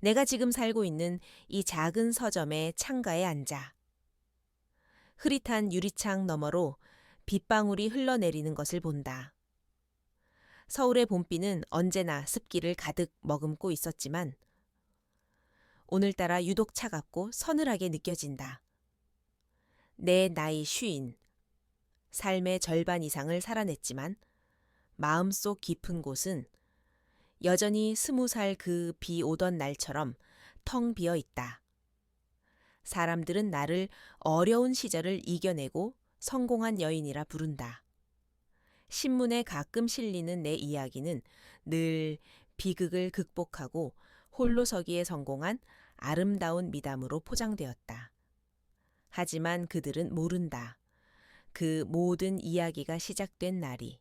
내가 지금 살고 있는 이 작은 서점의 창가에 앉아 흐릿한 유리창 너머로 빗방울이 흘러내리는 것을 본다. 서울의 봄비는 언제나 습기를 가득 머금고 있었지만 오늘따라 유독 차갑고 서늘하게 느껴진다. 내 나이 50, 삶의 절반 이상을 살아냈지만 마음속 깊은 곳은 여전히 20살 그 비 오던 날처럼 텅 비어 있다. 사람들은 나를 어려운 시절을 이겨내고 성공한 여인이라 부른다. 신문에 가끔 실리는 내 이야기는 늘 비극을 극복하고 홀로 서기에 성공한 아름다운 미담으로 포장되었다. 하지만 그들은 모른다. 그 모든 이야기가 시작된 날이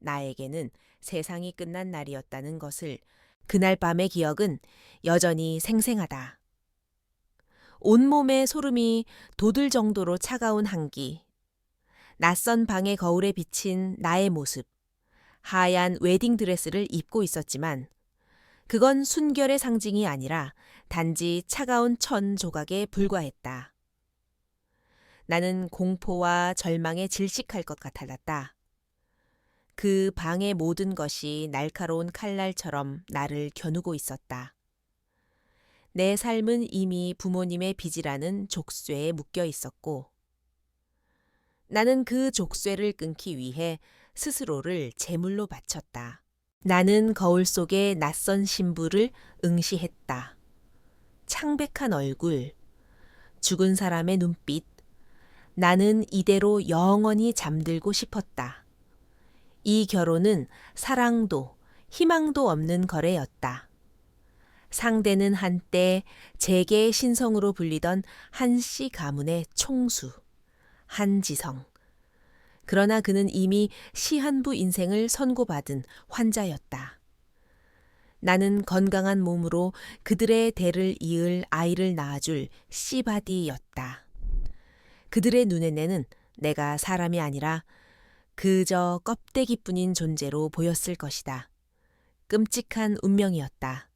나에게는 세상이 끝난 날이었다는 것을. 그날 밤의 기억은 여전히 생생하다. 온몸에 소름이 돋을 정도로 차가운 한기, 낯선 방의 거울에 비친 나의 모습, 하얀 웨딩드레스를 입고 있었지만 그건 순결의 상징이 아니라 단지 차가운 천 조각에 불과했다. 나는 공포와 절망에 질식할 것 같았다. 그 방의 모든 것이 날카로운 칼날처럼 나를 겨누고 있었다. 내 삶은 이미 부모님의 빚이라는 족쇄에 묶여 있었고 나는 그 족쇄를 끊기 위해 스스로를 제물로 바쳤다. 나는 거울 속의 낯선 신부를 응시했다. 창백한 얼굴, 죽은 사람의 눈빛, 나는 이대로 영원히 잠들고 싶었다. 이 결혼은 사랑도 희망도 없는 거래였다. 상대는 한때 재계의 신성으로 불리던 한씨 가문의 총수, 한지성. 그러나 그는 이미 시한부 인생을 선고받은 환자였다. 나는 건강한 몸으로 그들의 대를 이을 아이를 낳아줄 씨바디였다. 그들의 눈에는 내가 사람이 아니라 그저 껍데기뿐인 존재로 보였을 것이다. 끔찍한 운명이었다.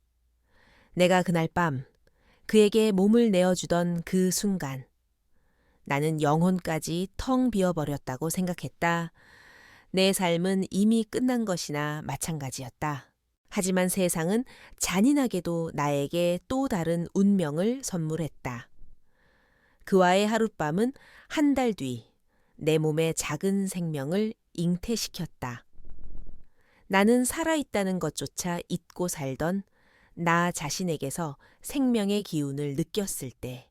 내가 그날 밤 그에게 몸을 내어주던 그 순간 나는 영혼까지 텅 비어버렸다고 생각했다. 내 삶은 이미 끝난 것이나 마찬가지였다. 하지만 세상은 잔인하게도 나에게 또 다른 운명을 선물했다. 그와의 하룻밤은 한 달 뒤 내 몸의 작은 생명을 잉태시켰다. 나는 살아있다는 것조차 잊고 살던 나 자신에게서 생명의 기운을 느꼈을 때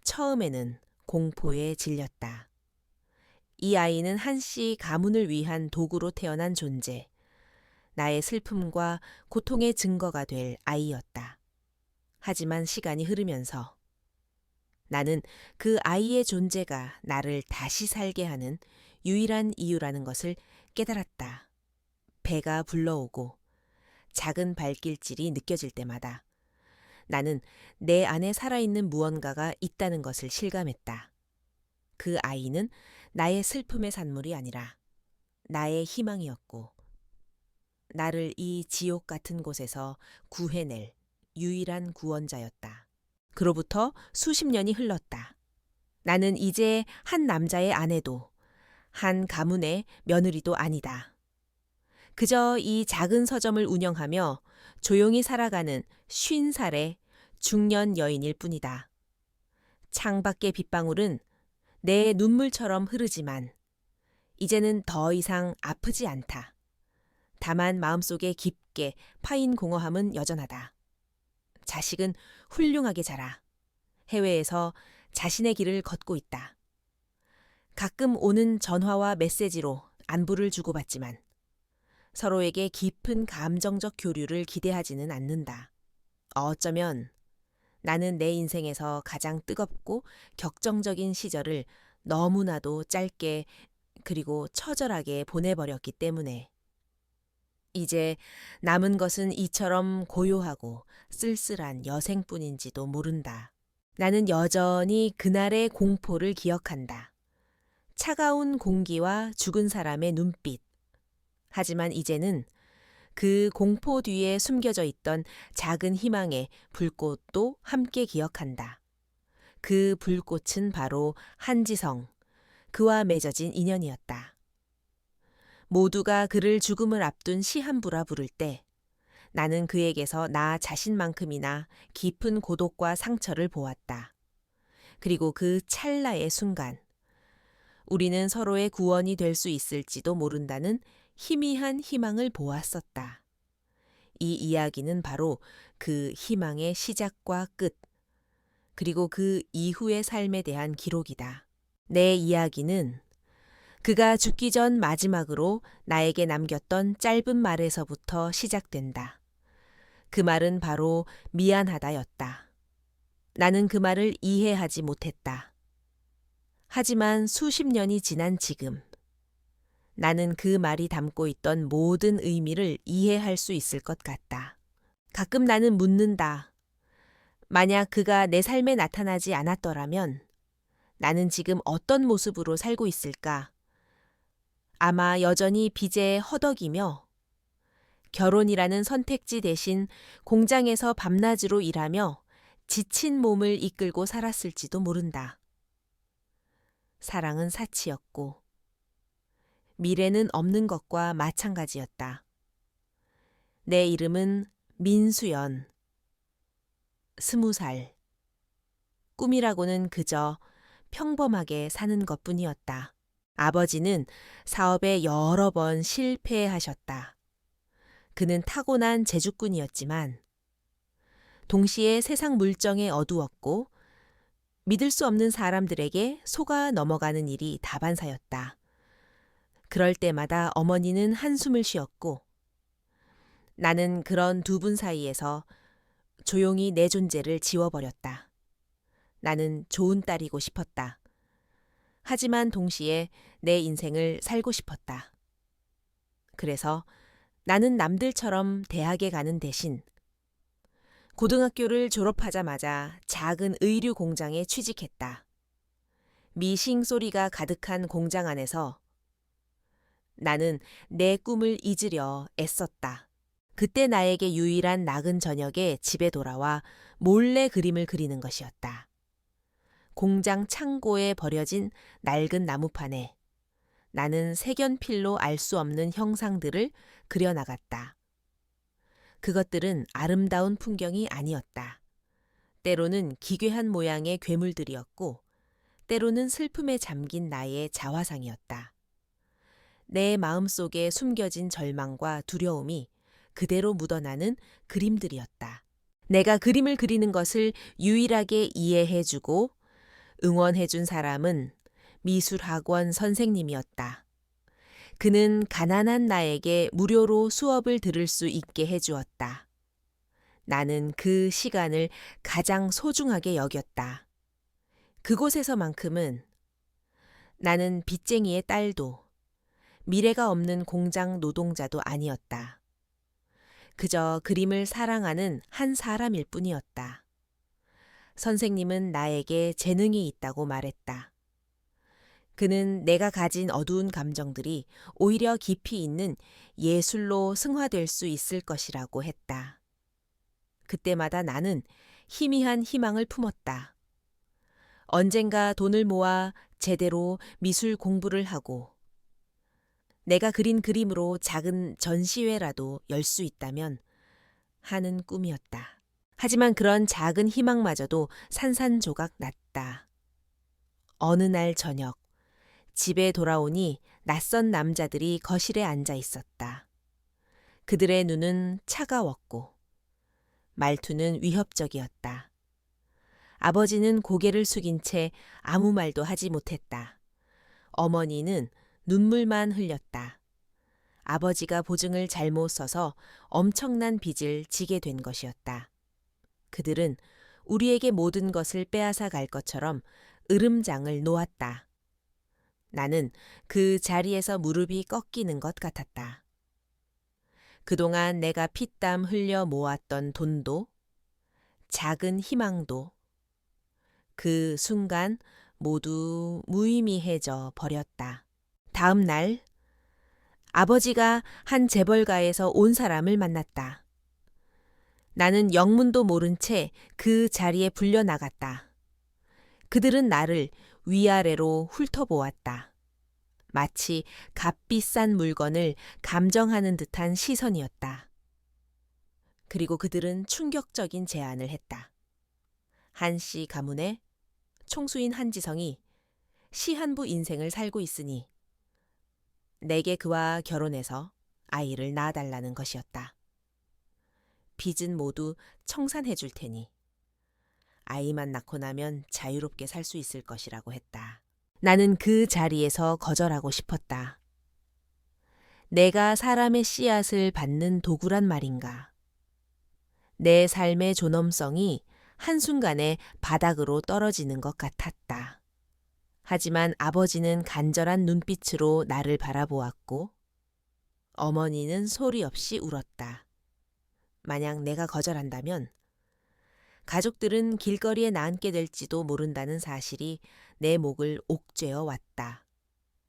처음에는 공포에 질렸다. 이 아이는 한씨 가문을 위한 도구로 태어난 존재, 나의 슬픔과 고통의 증거가 될 아이였다. 하지만 시간이 흐르면서 나는 그 아이의 존재가 나를 다시 살게 하는 유일한 이유라는 것을 깨달았다. 배가 불러오고 작은 발길질이 느껴질 때마다 나는 내 안에 살아있는 무언가가 있다는 것을 실감했다. 그 아이는 나의 슬픔의 산물이 아니라 나의 희망이었고 나를 이 지옥 같은 곳에서 구해낼 유일한 구원자였다. 그로부터 수십 년이 흘렀다. 나는 이제 한 남자의 아내도 한 가문의 며느리도 아니다. 그저 이 작은 서점을 운영하며 조용히 살아가는 50살의 중년 여인일 뿐이다. 창밖의 빗방울은 내 눈물처럼 흐르지만 이제는 더 이상 아프지 않다. 다만 마음속에 깊게 파인 공허함은 여전하다. 자식은 훌륭하게 자라. 해외에서 자신의 길을 걷고 있다. 가끔 오는 전화와 메시지로 안부를 주고받지만 서로에게 깊은 감정적 교류를 기대하지는 않는다. 어쩌면 나는 내 인생에서 가장 뜨겁고 격정적인 시절을 너무나도 짧게 그리고 처절하게 보내버렸기 때문에 이제 남은 것은 이처럼 고요하고 쓸쓸한 여생뿐인지도 모른다. 나는 여전히 그날의 공포를 기억한다. 차가운 공기와 죽은 사람의 눈빛. 하지만 이제는 그 공포 뒤에 숨겨져 있던 작은 희망의 불꽃도 함께 기억한다. 그 불꽃은 바로 한지성, 그와 맺어진 인연이었다. 모두가 그를 죽음을 앞둔 시한부라 부를 때 나는 그에게서 나 자신만큼이나 깊은 고독과 상처를 보았다. 그리고 그 찰나의 순간, 우리는 서로의 구원이 될 수 있을지도 모른다는 희미한 희망을 보았었다. 이 이야기는 바로 그 희망의 시작과 끝, 그리고 그 이후의 삶에 대한 기록이다. 내 이야기는 그가 죽기 전 마지막으로 나에게 남겼던 짧은 말에서부터 시작된다. 그 말은 바로 미안하다였다. 나는 그 말을 이해하지 못했다. 하지만 수십 년이 지난 지금, 나는 그 말이 담고 있던 모든 의미를 이해할 수 있을 것 같다. 가끔 나는 묻는다. 만약 그가 내 삶에 나타나지 않았더라면 나는 지금 어떤 모습으로 살고 있을까? 아마 여전히 빚에 허덕이며 결혼이라는 선택지 대신 공장에서 밤낮으로 일하며 지친 몸을 이끌고 살았을지도 모른다. 사랑은 사치였고 미래는 없는 것과 마찬가지였다. 내 이름은 민수연, 20살. 꿈이라고는 그저 평범하게 사는 것뿐이었다. 아버지는 사업에 여러 번 실패하셨다. 그는 타고난 재주꾼이었지만 동시에 세상 물정에 어두웠고 믿을 수 없는 사람들에게 속아 넘어가는 일이 다반사였다. 그럴 때마다 어머니는 한숨을 쉬었고 나는 그런 두 분 사이에서 조용히 내 존재를 지워버렸다. 나는 좋은 딸이고 싶었다. 하지만 동시에 내 인생을 살고 싶었다. 그래서 나는 남들처럼 대학에 가는 대신 고등학교를 졸업하자마자 작은 의류 공장에 취직했다. 미싱 소리가 가득한 공장 안에서 나는 내 꿈을 잊으려 애썼다. 그때 나에게 유일한 낙은 저녁에 집에 돌아와 몰래 그림을 그리는 것이었다. 공장 창고에 버려진 낡은 나무판에 나는 색연필로 알 수 없는 형상들을 그려나갔다. 그것들은 아름다운 풍경이 아니었다. 때로는 기괴한 모양의 괴물들이었고 때로는 슬픔에 잠긴 나의 자화상이었다. 내 마음속에 숨겨진 절망과 두려움이 그대로 묻어나는 그림들이었다. 내가 그림을 그리는 것을 유일하게 이해해주고 응원해준 사람은 미술학원 선생님이었다. 그는 가난한 나에게 무료로 수업을 들을 수 있게 해주었다. 나는 그 시간을 가장 소중하게 여겼다. 그곳에서만큼은 나는 빚쟁이의 딸도 미래가 없는 공장 노동자도 아니었다. 그저 그림을 사랑하는 한 사람일 뿐이었다. 선생님은 나에게 재능이 있다고 말했다. 그는 내가 가진 어두운 감정들이 오히려 깊이 있는 예술로 승화될 수 있을 것이라고 했다. 그때마다 나는 희미한 희망을 품었다. 언젠가 돈을 모아 제대로 미술 공부를 하고 내가 그린 그림으로 작은 전시회라도 열 수 있다면 하는 꿈이었다. 하지만 그런 작은 희망마저도 산산조각 났다. 어느 날 저녁 집에 돌아오니 낯선 남자들이 거실에 앉아 있었다. 그들의 눈은 차가웠고 말투는 위협적이었다. 아버지는 고개를 숙인 채 아무 말도 하지 못했다. 어머니는 눈물만 흘렸다. 아버지가 보증을 잘못 써서 엄청난 빚을 지게 된 것이었다. 그들은 우리에게 모든 것을 빼앗아 갈 것처럼 으름장을 놓았다. 나는 그 자리에서 무릎이 꺾이는 것 같았다. 그동안 내가 피땀 흘려 모았던 돈도 작은 희망도 그 순간 모두 무의미해져 버렸다. 다음 날 아버지가 한 재벌가에서 온 사람을 만났다. 나는 영문도 모른 채 그 자리에 불려나갔다. 그들은 나를 위아래로 훑어보았다. 마치 값비싼 물건을 감정하는 듯한 시선이었다. 그리고 그들은 충격적인 제안을 했다. 한씨 가문의 총수인 한지성이 시한부 인생을 살고 있으니 내게 그와 결혼해서 아이를 낳아달라는 것이었다. 빚은 모두 청산해 줄 테니 아이만 낳고 나면 자유롭게 살 수 있을 것이라고 했다. 나는 그 자리에서 거절하고 싶었다. 내가 사람의 씨앗을 받는 도구란 말인가. 내 삶의 존엄성이 한순간에 바닥으로 떨어지는 것 같았다. 하지만 아버지는 간절한 눈빛으로 나를 바라보았고 어머니는 소리 없이 울었다. 만약 내가 거절한다면 가족들은 길거리에 나앉게 될지도 모른다는 사실이 내 목을 옥죄어 왔다.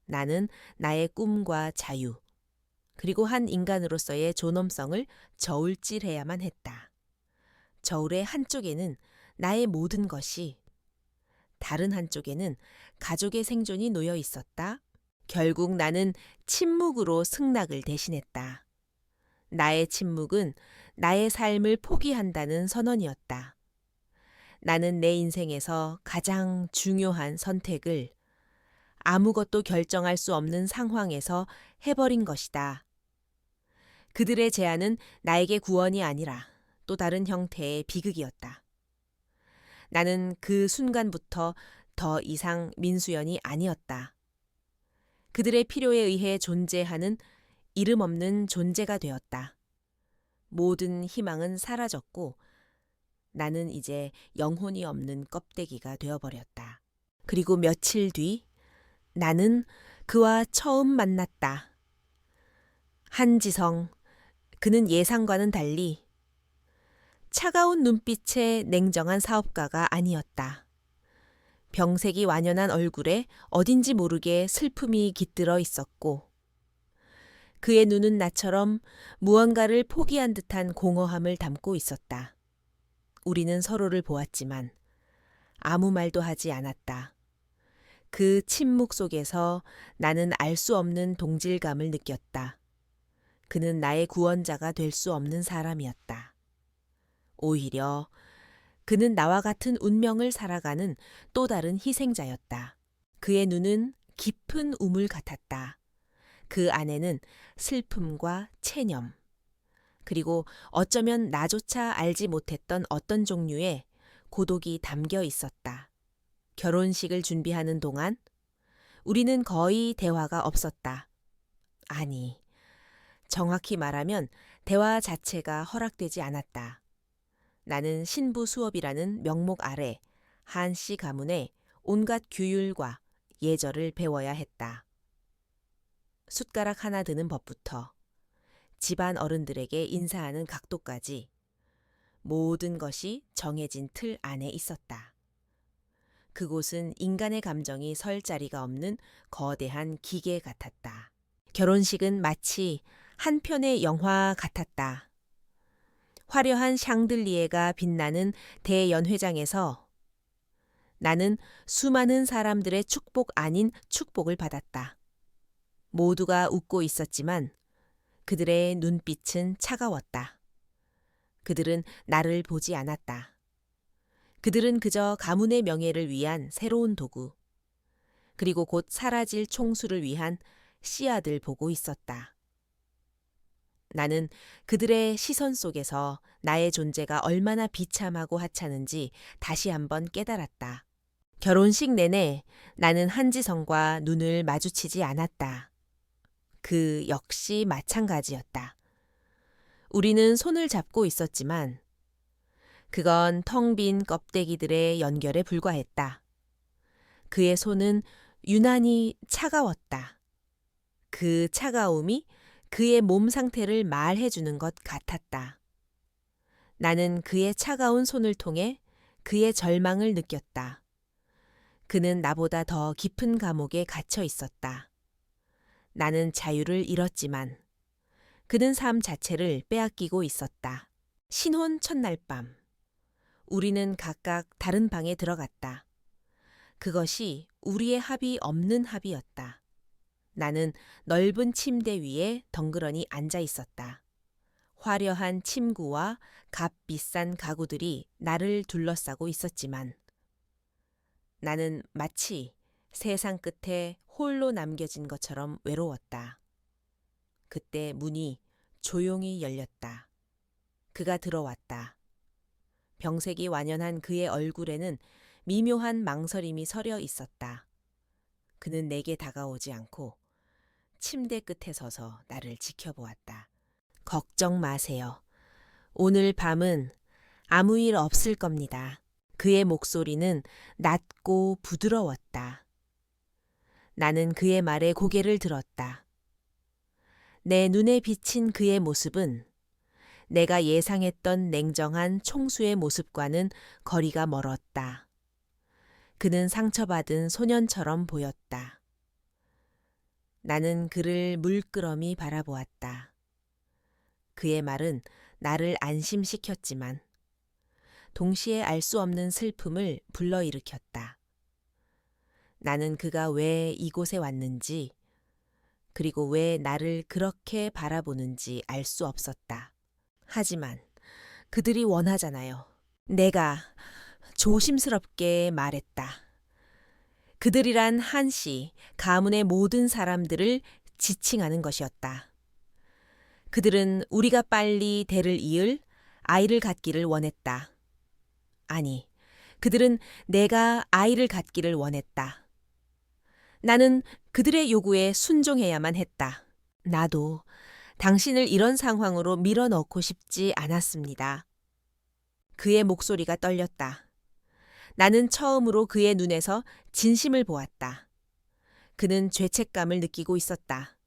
나는 나의 꿈과 자유, 그리고 한 인간으로서의 존엄성을 저울질해야만 했다. 저울의 한쪽에는 나의 모든 것이, 다른 한쪽에는 가족의 생존이 놓여 있었다. 결국 나는 침묵으로 승낙을 대신했다. 나의 침묵은 나의 삶을 포기한다는 선언이었다. 나는 내 인생에서 가장 중요한 선택을 아무것도 결정할 수 없는 상황에서 해버린 것이다. 그들의 제안은 나에게 구원이 아니라 또 다른 형태의 비극이었다. 나는 그 순간부터 더 이상 민수연이 아니었다. 그들의 필요에 의해 존재하는 이름 없는 존재가 되었다. 모든 희망은 사라졌고 나는 이제 영혼이 없는 껍데기가 되어버렸다. 그리고 며칠 뒤 나는 그와 처음 만났다. 한지성, 그는 예상과는 달리 차가운 눈빛의 냉정한 사업가가 아니었다. 병색이 완연한 얼굴에 어딘지 모르게 슬픔이 깃들어 있었고 그의 눈은 나처럼 무언가를 포기한 듯한 공허함을 담고 있었다. 우리는 서로를 보았지만 아무 말도 하지 않았다. 그 침묵 속에서 나는 알 수 없는 동질감을 느꼈다. 그는 나의 구원자가 될 수 없는 사람이었다. 오히려 그는 나와 같은 운명을 살아가는 또 다른 희생자였다. 그의 눈은 깊은 우물 같았다. 그 안에는 슬픔과 체념, 그리고 어쩌면 나조차 알지 못했던 어떤 종류의 고독이 담겨 있었다. 결혼식을 준비하는 동안 우리는 거의 대화가 없었다. 아니, 정확히 말하면 대화 자체가 허락되지 않았다. 나는 신부 수업이라는 명목 아래 한씨 가문의 온갖 규율과 예절을 배워야 했다. 숟가락 하나 드는 법부터 집안 어른들에게 인사하는 각도까지 모든 것이 정해진 틀 안에 있었다. 그곳은 인간의 감정이 설 자리가 없는 거대한 기계 같았다. 결혼식은 마치 한 편의 영화 같았다. 화려한 샹들리에가 빛나는 대연회장에서 나는 수많은 사람들의 축복 아닌 축복을 받았다. 모두가 웃고 있었지만 그들의 눈빛은 차가웠다. 그들은 나를 보지 않았다. 그들은 그저 가문의 명예를 위한 새로운 도구, 그리고 곧 사라질 총수를 위한 씨앗을 보고 있었다. 나는 그들의 시선 속에서 나의 존재가 얼마나 비참하고 하찮은지 다시 한번 깨달았다. 결혼식 내내 나는 한지성과 눈을 마주치지 않았다. 그 역시 마찬가지였다. 우리는 손을 잡고 있었지만 그건 텅 빈 껍데기들의 연결에 불과했다. 그의 손은 유난히 차가웠다. 그 차가움이 그의 몸 상태를 말해주는 것 같았다. 나는 그의 차가운 손을 통해 그의 절망을 느꼈다. 그는 나보다 더 깊은 감옥에 갇혀 있었다. 나는 자유를 잃었지만 그는 삶 자체를 빼앗기고 있었다. 신혼 첫날 밤, 우리는 각각 다른 방에 들어갔다. 그것이 우리의 합이 없는 합이었다. 나는 넓은 침대 위에 덩그러니 앉아 있었다. 화려한 침구와 값비싼 가구들이 나를 둘러싸고 있었지만 나는 마치 세상 끝에 홀로 남겨진 것처럼 외로웠다. 그때 문이 조용히 열렸다. 그가 들어왔다. 병색이 완연한 그의 얼굴에는 미묘한 망설임이 서려 있었다. 그는 내게 다가오지 않고 침대 끝에 서서 나를 지켜보았다. 걱정 마세요. 오늘 밤은 아무 일 없을 겁니다. 그의 목소리는 낮고 부드러웠다. 나는 그의 말에 고개를 들었다. 내 눈에 비친 그의 모습은 내가 예상했던 냉정한 총수의 모습과는 거리가 멀었다. 그는 상처받은 소년처럼 보였다. 나는 그를 물끄러미 바라보았다. 그의 말은 나를 안심시켰지만 동시에 알 수 없는 슬픔을 불러일으켰다. 나는 그가 왜 이곳에 왔는지, 그리고 왜 나를 그렇게 바라보는지 알 수 없었다. 하지만 그들이 원하잖아요. 내가 조심스럽게 말했다. 그들이란 한시 가문의 모든 사람들을 지칭하는 것이었다. 그들은 우리가 빨리 대를 이을 아이를 갖기를 원했다. 아니, 그들은 내가 아이를 갖기를 원했다. 나는 그들의 요구에 순종해야만 했다. 나도 당신을 이런 상황으로 밀어넣고 싶지 않았습니다. 그의 목소리가 떨렸다. 나는 처음으로 그의 눈에서 진심을 보았다. 그는 죄책감을 느끼고 있었다.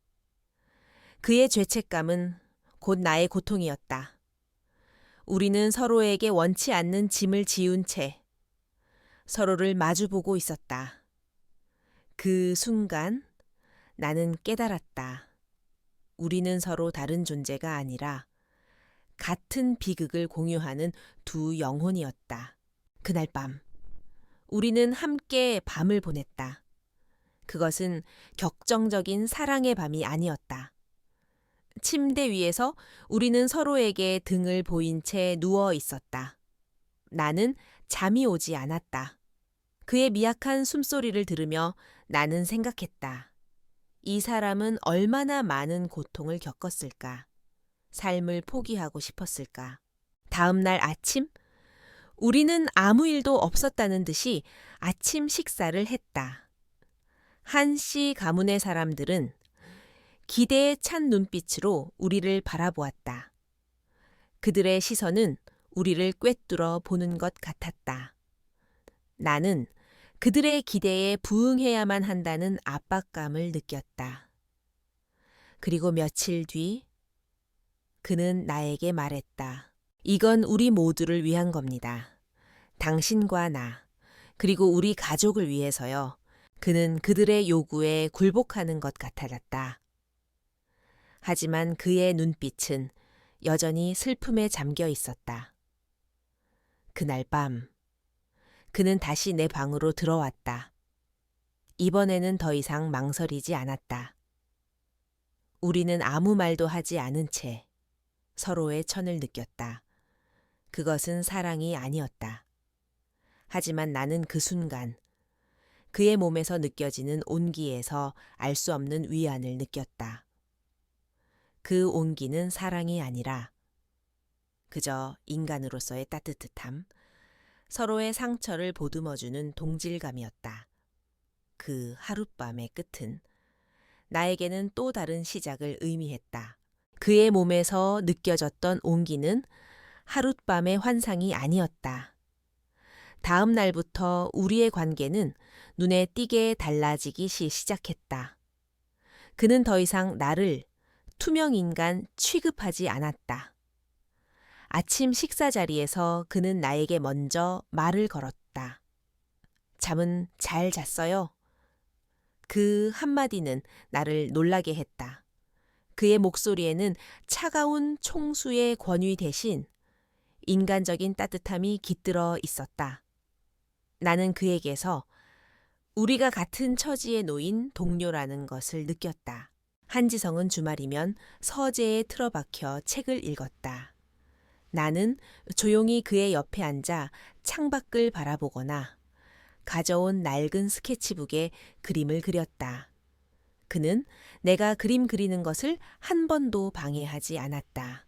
그의 죄책감은 곧 나의 고통이었다. 우리는 서로에게 원치 않는 짐을 지운 채 서로를 마주보고 있었다. 그 순간 나는 깨달았다. 우리는 서로 다른 존재가 아니라 같은 비극을 공유하는 두 영혼이었다. 그날 밤, 우리는 함께 밤을 보냈다. 그것은 격정적인 사랑의 밤이 아니었다. 침대 위에서 우리는 서로에게 등을 보인 채 누워 있었다. 나는 잠이 오지 않았다. 그의 미약한 숨소리를 들으며 나는 생각했다. 이 사람은 얼마나 많은 고통을 겪었을까? 삶을 포기하고 싶었을까? 다음 날 아침, 우리는 아무 일도 없었다는 듯이 아침 식사를 했다. 한씨 가문의 사람들은 기대에 찬 눈빛으로 우리를 바라보았다. 그들의 시선은 우리를 꿰뚫어 보는 것 같았다. 나는 그들의 기대에 부응해야만 한다는 압박감을 느꼈다. 그리고 며칠 뒤 그는 나에게 말했다. 이건 우리 모두를 위한 겁니다. 당신과 나, 그리고 우리 가족을 위해서요. 그는 그들의 요구에 굴복하는 것 같았다. 하지만 그의 눈빛은 여전히 슬픔에 잠겨 있었다. 그날 밤, 그는 다시 내 방으로 들어왔다. 이번에는 더 이상 망설이지 않았다. 우리는 아무 말도 하지 않은 채 서로의 천을 느꼈다. 그것은 사랑이 아니었다. 하지만 나는 그 순간 그의 몸에서 느껴지는 온기에서 알 수 없는 위안을 느꼈다. 그 온기는 사랑이 아니라 그저 인간으로서의 따뜻함, 서로의 상처를 보듬어주는 동질감이었다. 그 하룻밤의 끝은 나에게는 또 다른 시작을 의미했다. 그의 몸에서 느껴졌던 온기는 하룻밤의 환상이 아니었다. 다음 날부터 우리의 관계는 눈에 띄게 달라지기 시작했다. 그는 더 이상 나를 투명인간 취급하지 않았다. 아침 식사 자리에서 그는 나에게 먼저 말을 걸었다. 잠은 잘 잤어요? 그 한마디는 나를 놀라게 했다. 그의 목소리에는 차가운 총수의 권위 대신 인간적인 따뜻함이 깃들어 있었다. 나는 그에게서 우리가 같은 처지에 놓인 동료라는 것을 느꼈다. 한지성은 주말이면 서재에 틀어박혀 책을 읽었다. 나는 조용히 그의 옆에 앉아 창밖을 바라보거나 가져온 낡은 스케치북에 그림을 그렸다. 그는 내가 그림 그리는 것을 한 번도 방해하지 않았다.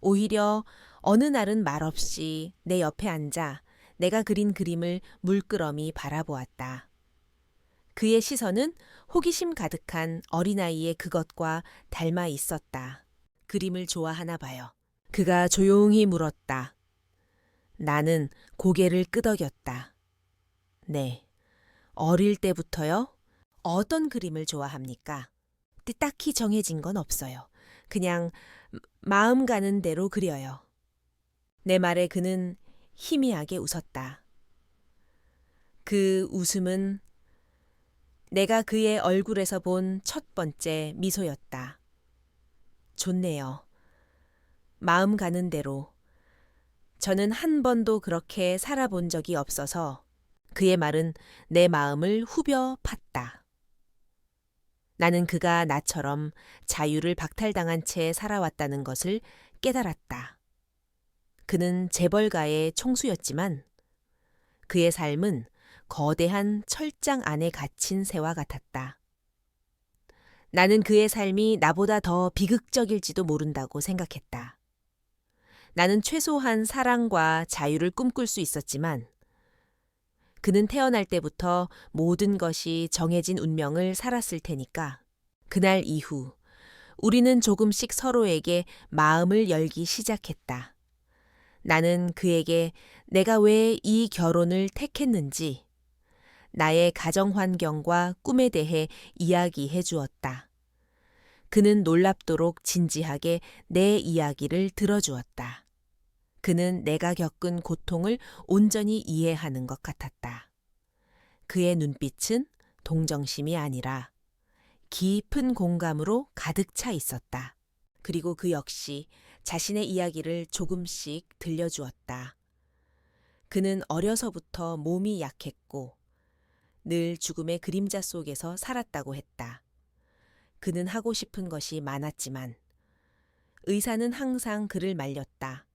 오히려 어느 날은 말없이 내 옆에 앉아 내가 그린 그림을 물끄러미 바라보았다. 그의 시선은 호기심 가득한 어린아이의 그것과 닮아 있었다. 그림을 좋아하나 봐요. 그가 조용히 물었다. 나는 고개를 끄덕였다. 네. 어릴 때부터요? 어떤 그림을 좋아합니까? 딱히 정해진 건 없어요. 그냥 마음 가는 대로 그려요. 내 말에 그는 희미하게 웃었다. 그 웃음은 내가 그의 얼굴에서 본 첫 번째 미소였다. 좋네요. 마음 가는 대로. 저는 한 번도 그렇게 살아본 적이 없어서 그의 말은 내 마음을 후벼 팠다. 나는 그가 나처럼 자유를 박탈당한 채 살아왔다는 것을 깨달았다. 그는 재벌가의 총수였지만 그의 삶은 거대한 철장 안에 갇힌 새와 같았다. 나는 그의 삶이 나보다 더 비극적일지도 모른다고 생각했다. 나는 최소한 사랑과 자유를 꿈꿀 수 있었지만 그는 태어날 때부터 모든 것이 정해진 운명을 살았을 테니까 그날 이후 우리는 조금씩 서로에게 마음을 열기 시작했다. 나는 그에게 내가 왜 이 결혼을 택했는지, 나의 가정 환경과 꿈에 대해 이야기해 주었다. 그는 놀랍도록 진지하게 내 이야기를 들어주었다. 그는 내가 겪은 고통을 온전히 이해하는 것 같았다. 그의 눈빛은 동정심이 아니라 깊은 공감으로 가득 차 있었다. 그리고 그 역시 자신의 이야기를 조금씩 들려주었다. 그는 어려서부터 몸이 약했고 늘 죽음의 그림자 속에서 살았다고 했다. 그는 하고 싶은 것이 많았지만 의사는 항상 그를 말렸다.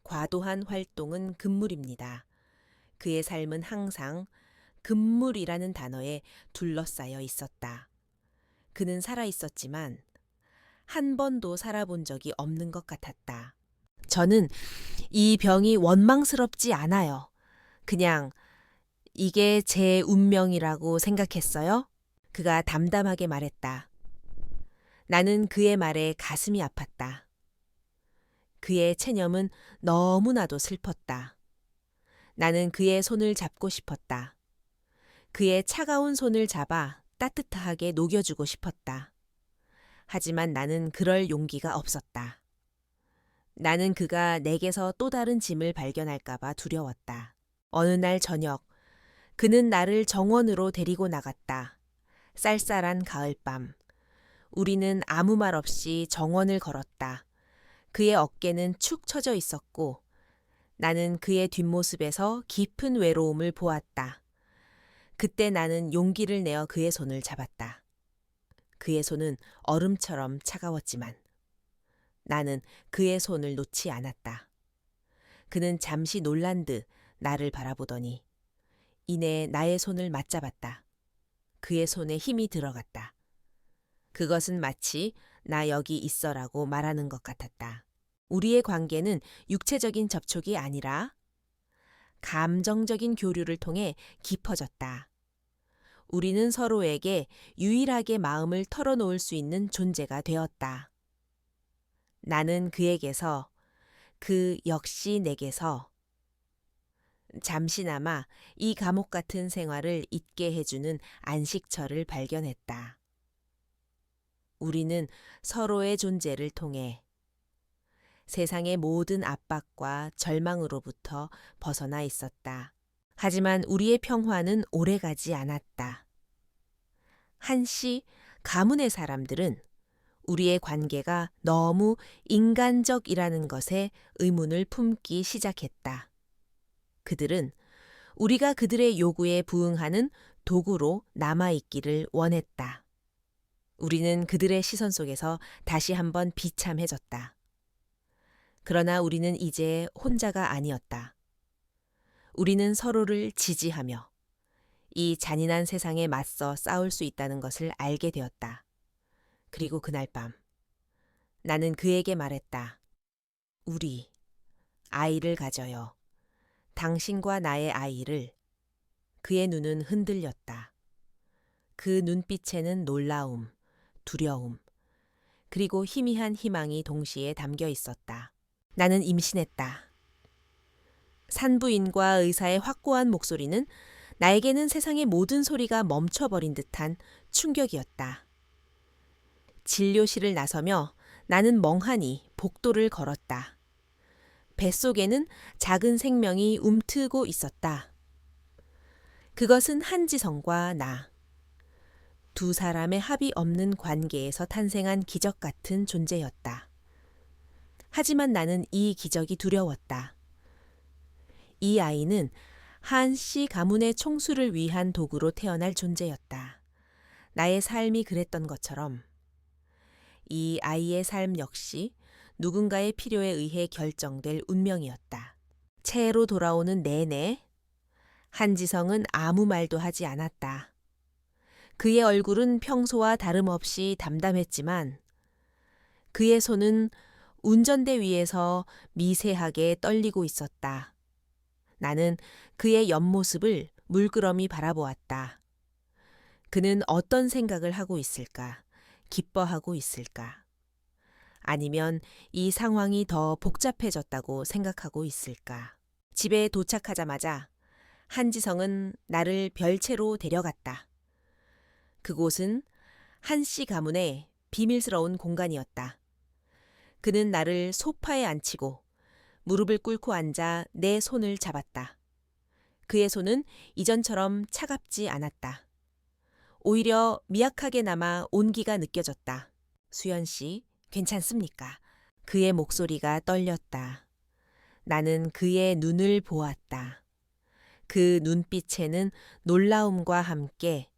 과도한 활동은 금물입니다. 그의 삶은 항상 금물이라는 단어에 둘러싸여 있었다. 그는 살아 있었지만 한 번도 살아본 적이 없는 것 같았다. 저는 이 병이 원망스럽지 않아요. 그냥 이게 제 운명이라고 생각했어요. 그가 담담하게 말했다. 나는 그의 말에 가슴이 아팠다. 그의 체념은 너무나도 슬펐다. 나는 그의 손을 잡고 싶었다. 그의 차가운 손을 잡아 따뜻하게 녹여주고 싶었다. 하지만 나는 그럴 용기가 없었다. 나는 그가 내게서 또 다른 짐을 발견할까봐 두려웠다. 어느 날 저녁, 그는 나를 정원으로 데리고 나갔다. 쌀쌀한 가을밤. 우리는 아무 말 없이 정원을 걸었다. 그의 어깨는 축 처져 있었고 나는 그의 뒷모습에서 깊은 외로움을 보았다. 그때 나는 용기를 내어 그의 손을 잡았다. 그의 손은 얼음처럼 차가웠지만 나는 그의 손을 놓지 않았다. 그는 잠시 놀란 듯 나를 바라보더니 이내 나의 손을 맞잡았다. 그의 손에 힘이 들어갔다. 그것은 마치 나 여기 있어라고 말하는 것 같았다. 우리의 관계는 육체적인 접촉이 아니라 감정적인 교류를 통해 깊어졌다. 우리는 서로에게 유일하게 마음을 털어놓을 수 있는 존재가 되었다. 나는 그에게서, 그 역시 내게서 잠시나마 이 감옥 같은 생활을 잊게 해주는 안식처를 발견했다. 우리는 서로의 존재를 통해 세상의 모든 압박과 절망으로부터 벗어나 있었다. 하지만 우리의 평화는 오래가지 않았다. 한씨 가문의 사람들은 우리의 관계가 너무 인간적이라는 것에 의문을 품기 시작했다. 그들은 우리가 그들의 요구에 부응하는 도구로 남아있기를 원했다. 우리는 그들의 시선 속에서 다시 한번 비참해졌다. 그러나 우리는 이제 혼자가 아니었다. 우리는 서로를 지지하며 이 잔인한 세상에 맞서 싸울 수 있다는 것을 알게 되었다. 그리고 그날 밤, 나는 그에게 말했다. 우리, 아이를 가져요. 당신과 나의 아이를. 그의 눈은 흔들렸다. 그 눈빛에는 놀라움, 두려움, 그리고 희미한 희망이 동시에 담겨 있었다. 나는 임신했다. 산부인과 의사의 확고한 목소리는 나에게는 세상의 모든 소리가 멈춰버린 듯한 충격이었다. 진료실을 나서며 나는 멍하니 복도를 걸었다. 뱃속에는 작은 생명이 움트고 있었다. 그것은 한지성과 나. 두 사람의 합이 없는 관계에서 탄생한 기적 같은 존재였다. 하지만 나는 이 기적이 두려웠다. 이 아이는 한씨 가문의 총수를 위한 도구로 태어날 존재였다. 나의 삶이 그랬던 것처럼 이 아이의 삶 역시 누군가의 필요에 의해 결정될 운명이었다. 채로 돌아오는 내내 한지성은 아무 말도 하지 않았다. 그의 얼굴은 평소와 다름없이 담담했지만 그의 손은 운전대 위에서 미세하게 떨리고 있었다. 나는 그의 옆모습을 물끄러미 바라보았다. 그는 어떤 생각을 하고 있을까? 기뻐하고 있을까? 아니면 이 상황이 더 복잡해졌다고 생각하고 있을까? 집에 도착하자마자 한지성은 나를 별채로 데려갔다. 그곳은 한씨 가문의 비밀스러운 공간이었다. 그는 나를 소파에 앉히고 무릎을 꿇고 앉아 내 손을 잡았다. 그의 손은 이전처럼 차갑지 않았다. 오히려 미약하게 남아 온기가 느껴졌다. 수연 씨, 괜찮습니까? 그의 목소리가 떨렸다. 나는 그의 눈을 보았다. 그 눈빛에는 놀라움과 함께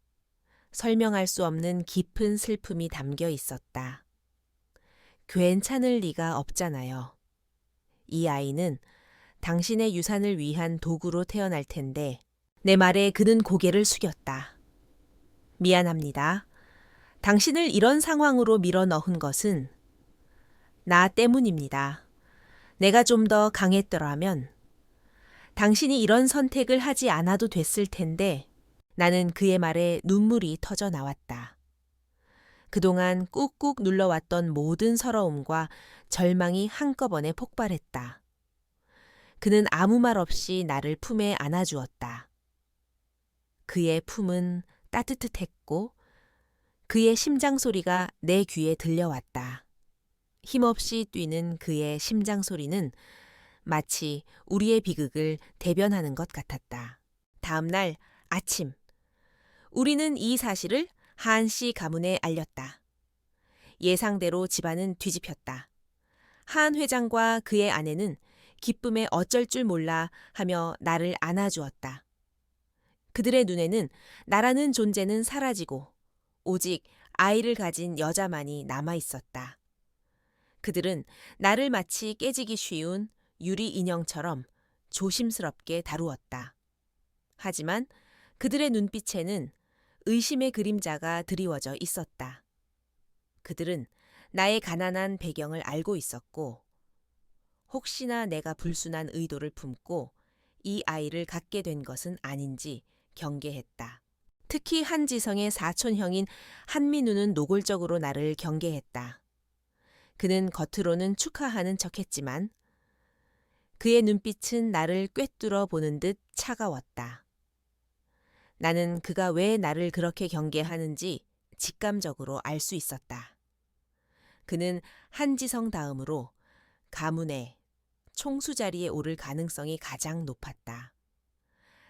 설명할 수 없는 깊은 슬픔이 담겨 있었다. 괜찮을 리가 없잖아요. 이 아이는 당신의 유산을 위한 도구로 태어날 텐데 내 말에 그는 고개를 숙였다. 미안합니다. 당신을 이런 상황으로 밀어 넣은 것은 나 때문입니다. 내가 좀 더 강했더라면 당신이 이런 선택을 하지 않아도 됐을 텐데 나는 그의 말에 눈물이 터져 나왔다. 그동안 꾹꾹 눌러왔던 모든 서러움과 절망이 한꺼번에 폭발했다. 그는 아무 말 없이 나를 품에 안아주었다. 그의 품은 따뜻했고 그의 심장 소리가 내 귀에 들려왔다. 힘없이 뛰는 그의 심장 소리는 마치 우리의 비극을 대변하는 것 같았다. 다음 날 아침, 우리는 이 사실을 한씨 가문에 알렸다. 예상대로 집안은 뒤집혔다. 한 회장과 그의 아내는 기쁨에 어쩔 줄 몰라 하며 나를 안아주었다. 그들의 눈에는 나라는 존재는 사라지고 오직 아이를 가진 여자만이 남아 있었다. 그들은 나를 마치 깨지기 쉬운 유리 인형처럼 조심스럽게 다루었다. 하지만 그들의 눈빛에는 의심의 그림자가 드리워져 있었다. 그들은 나의 가난한 배경을 알고 있었고 혹시나 내가 불순한 의도를 품고 이 아이를 갖게 된 것은 아닌지 경계했다. 특히 한지성의 사촌형인 한민우는 노골적으로 나를 경계했다. 그는 겉으로는 축하하는 척했지만 그의 눈빛은 나를 꿰뚫어 보는 듯 차가웠다. 나는 그가 왜 나를 그렇게 경계하는지 직감적으로 알 수 있었다. 그는 한지성 다음으로 가문의 총수 자리에 오를 가능성이 가장 높았다.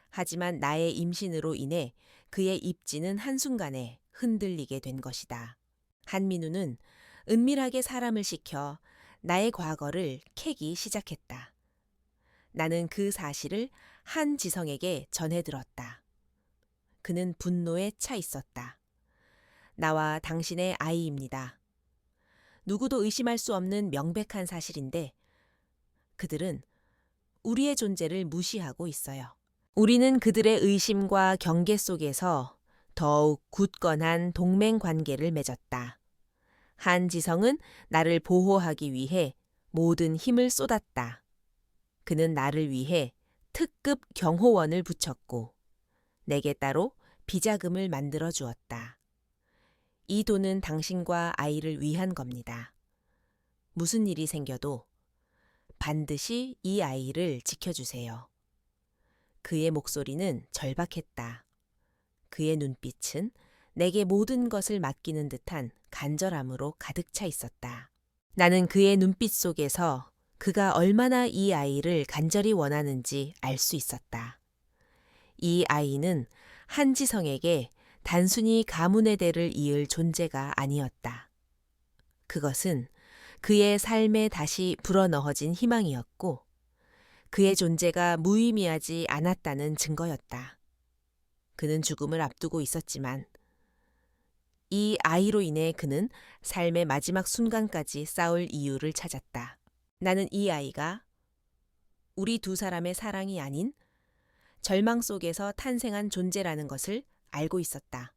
하지만 나의 임신으로 인해 그의 입지는 한순간에 흔들리게 된 것이다. 한민우는 은밀하게 사람을 시켜 나의 과거를 캐기 시작했다. 나는 그 사실을 한지성에게 전해들었다. 그는 분노에 차 있었다. 나와 당신의 아이입니다. 누구도 의심할 수 없는 명백한 사실인데 그들은 우리의 존재를 무시하고 있어요. 우리는 그들의 의심과 경계 속에서 더욱 굳건한 동맹 관계를 맺었다. 한지성은 나를 보호하기 위해 모든 힘을 쏟았다. 그는 나를 위해 특급 경호원을 붙였고 내게 따로 비자금을 만들어 주었다. 이 돈은 당신과 아이를 위한 겁니다. 무슨 일이 생겨도 반드시 이 아이를 지켜주세요. 그의 목소리는 절박했다. 그의 눈빛은 내게 모든 것을 맡기는 듯한 간절함으로 가득 차 있었다. 나는 그의 눈빛 속에서 그가 얼마나 이 아이를 간절히 원하는지 알 수 있었다. 이 아이는 한지성에게 단순히 가문의 대를 이을 존재가 아니었다. 그것은 그의 삶에 다시 불어넣어진 희망이었고 그의 존재가 무의미하지 않았다는 증거였다. 그는 죽음을 앞두고 있었지만 이 아이로 인해 그는 삶의 마지막 순간까지 싸울 이유를 찾았다. 나는 이 아이가 우리 두 사람의 사랑이 아닌 절망 속에서 탄생한 존재라는 것을 알고 있었다.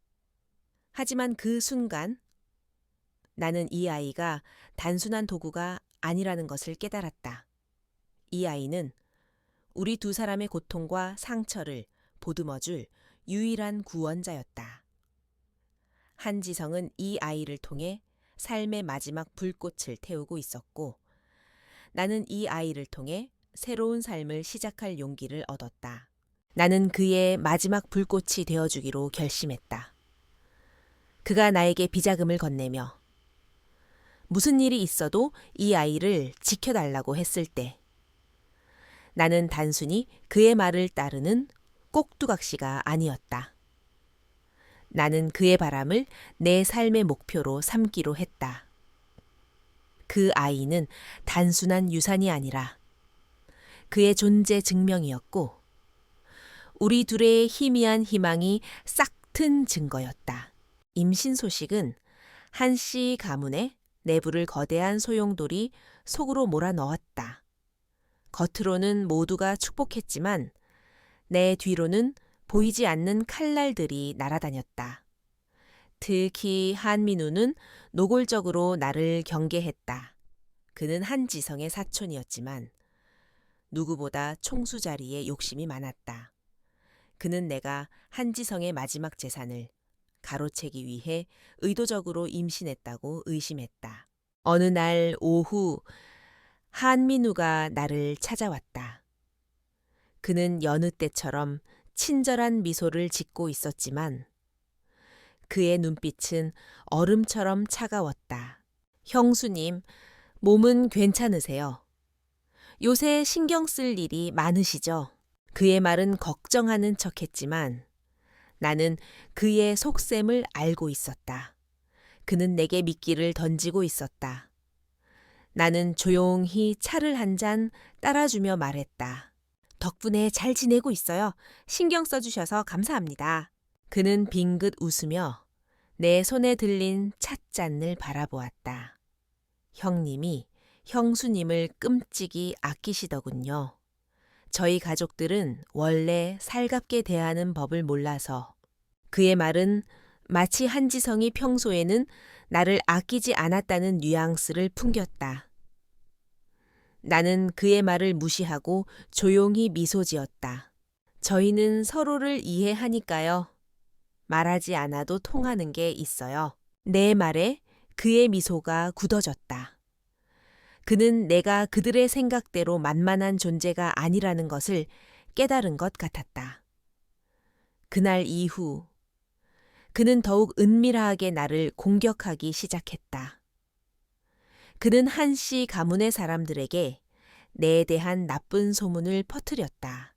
하지만 그 순간 나는 이 아이가 단순한 도구가 아니라는 것을 깨달았다. 이 아이는 우리 두 사람의 고통과 상처를 보듬어줄 유일한 구원자였다. 한지성은 이 아이를 통해 삶의 마지막 불꽃을 태우고 있었고 나는 이 아이를 통해 새로운 삶을 시작할 용기를 얻었다. 나는 그의 마지막 불꽃이 되어주기로 결심했다. 그가 나에게 비자금을 건네며 무슨 일이 있어도 이 아이를 지켜달라고 했을 때 나는 단순히 그의 말을 따르는 꼭두각시가 아니었다. 나는 그의 바람을 내 삶의 목표로 삼기로 했다. 그 아이는 단순한 유산이 아니라 그의 존재 증명이었고 우리 둘의 희미한 희망이 싹 튼 증거였다. 임신 소식은 한씨 가문의 내부를 거대한 소용돌이 속으로 몰아넣었다. 겉으로는 모두가 축복했지만 내 뒤로는 보이지 않는 칼날들이 날아다녔다. 특히 한민우는 노골적으로 나를 경계했다. 그는 한지성의 사촌이었지만 누구보다 총수 자리에 욕심이 많았다. 그는 내가 한지성의 마지막 재산을 가로채기 위해 의도적으로 임신했다고 의심했다. 어느 날 오후 한민우가 나를 찾아왔다. 그는 여느 때처럼 친절한 미소를 짓고 있었지만 그의 눈빛은 얼음처럼 차가웠다. 형수님, 몸은 괜찮으세요? 요새 신경 쓸 일이 많으시죠? 그의 말은 걱정하는 척했지만 나는 그의 속셈을 알고 있었다. 그는 내게 미끼를 던지고 있었다. 나는 조용히 차를 한 잔 따라주며 말했다. 덕분에 잘 지내고 있어요. 신경 써주셔서 감사합니다. 그는 빙긋 웃으며 내 손에 들린 찻잔을 바라보았다. 형님이 형수님을 끔찍이 아끼시더군요. 저희 가족들은 원래 살갑게 대하는 법을 몰라서 그의 말은 마치 한지성이 평소에는 나를 아끼지 않았다는 뉘앙스를 풍겼다. 나는 그의 말을 무시하고 조용히 미소 지었다. 저희는 서로를 이해하니까요. 말하지 않아도 통하는 게 있어요. 내 말에 그의 미소가 굳어졌다. 그는 내가 그들의 생각대로 만만한 존재가 아니라는 것을 깨달은 것 같았다. 그날 이후 그는 더욱 은밀하게 나를 공격하기 시작했다. 그는 한씨 가문의 사람들에게 내에 대한 나쁜 소문을 퍼뜨렸다.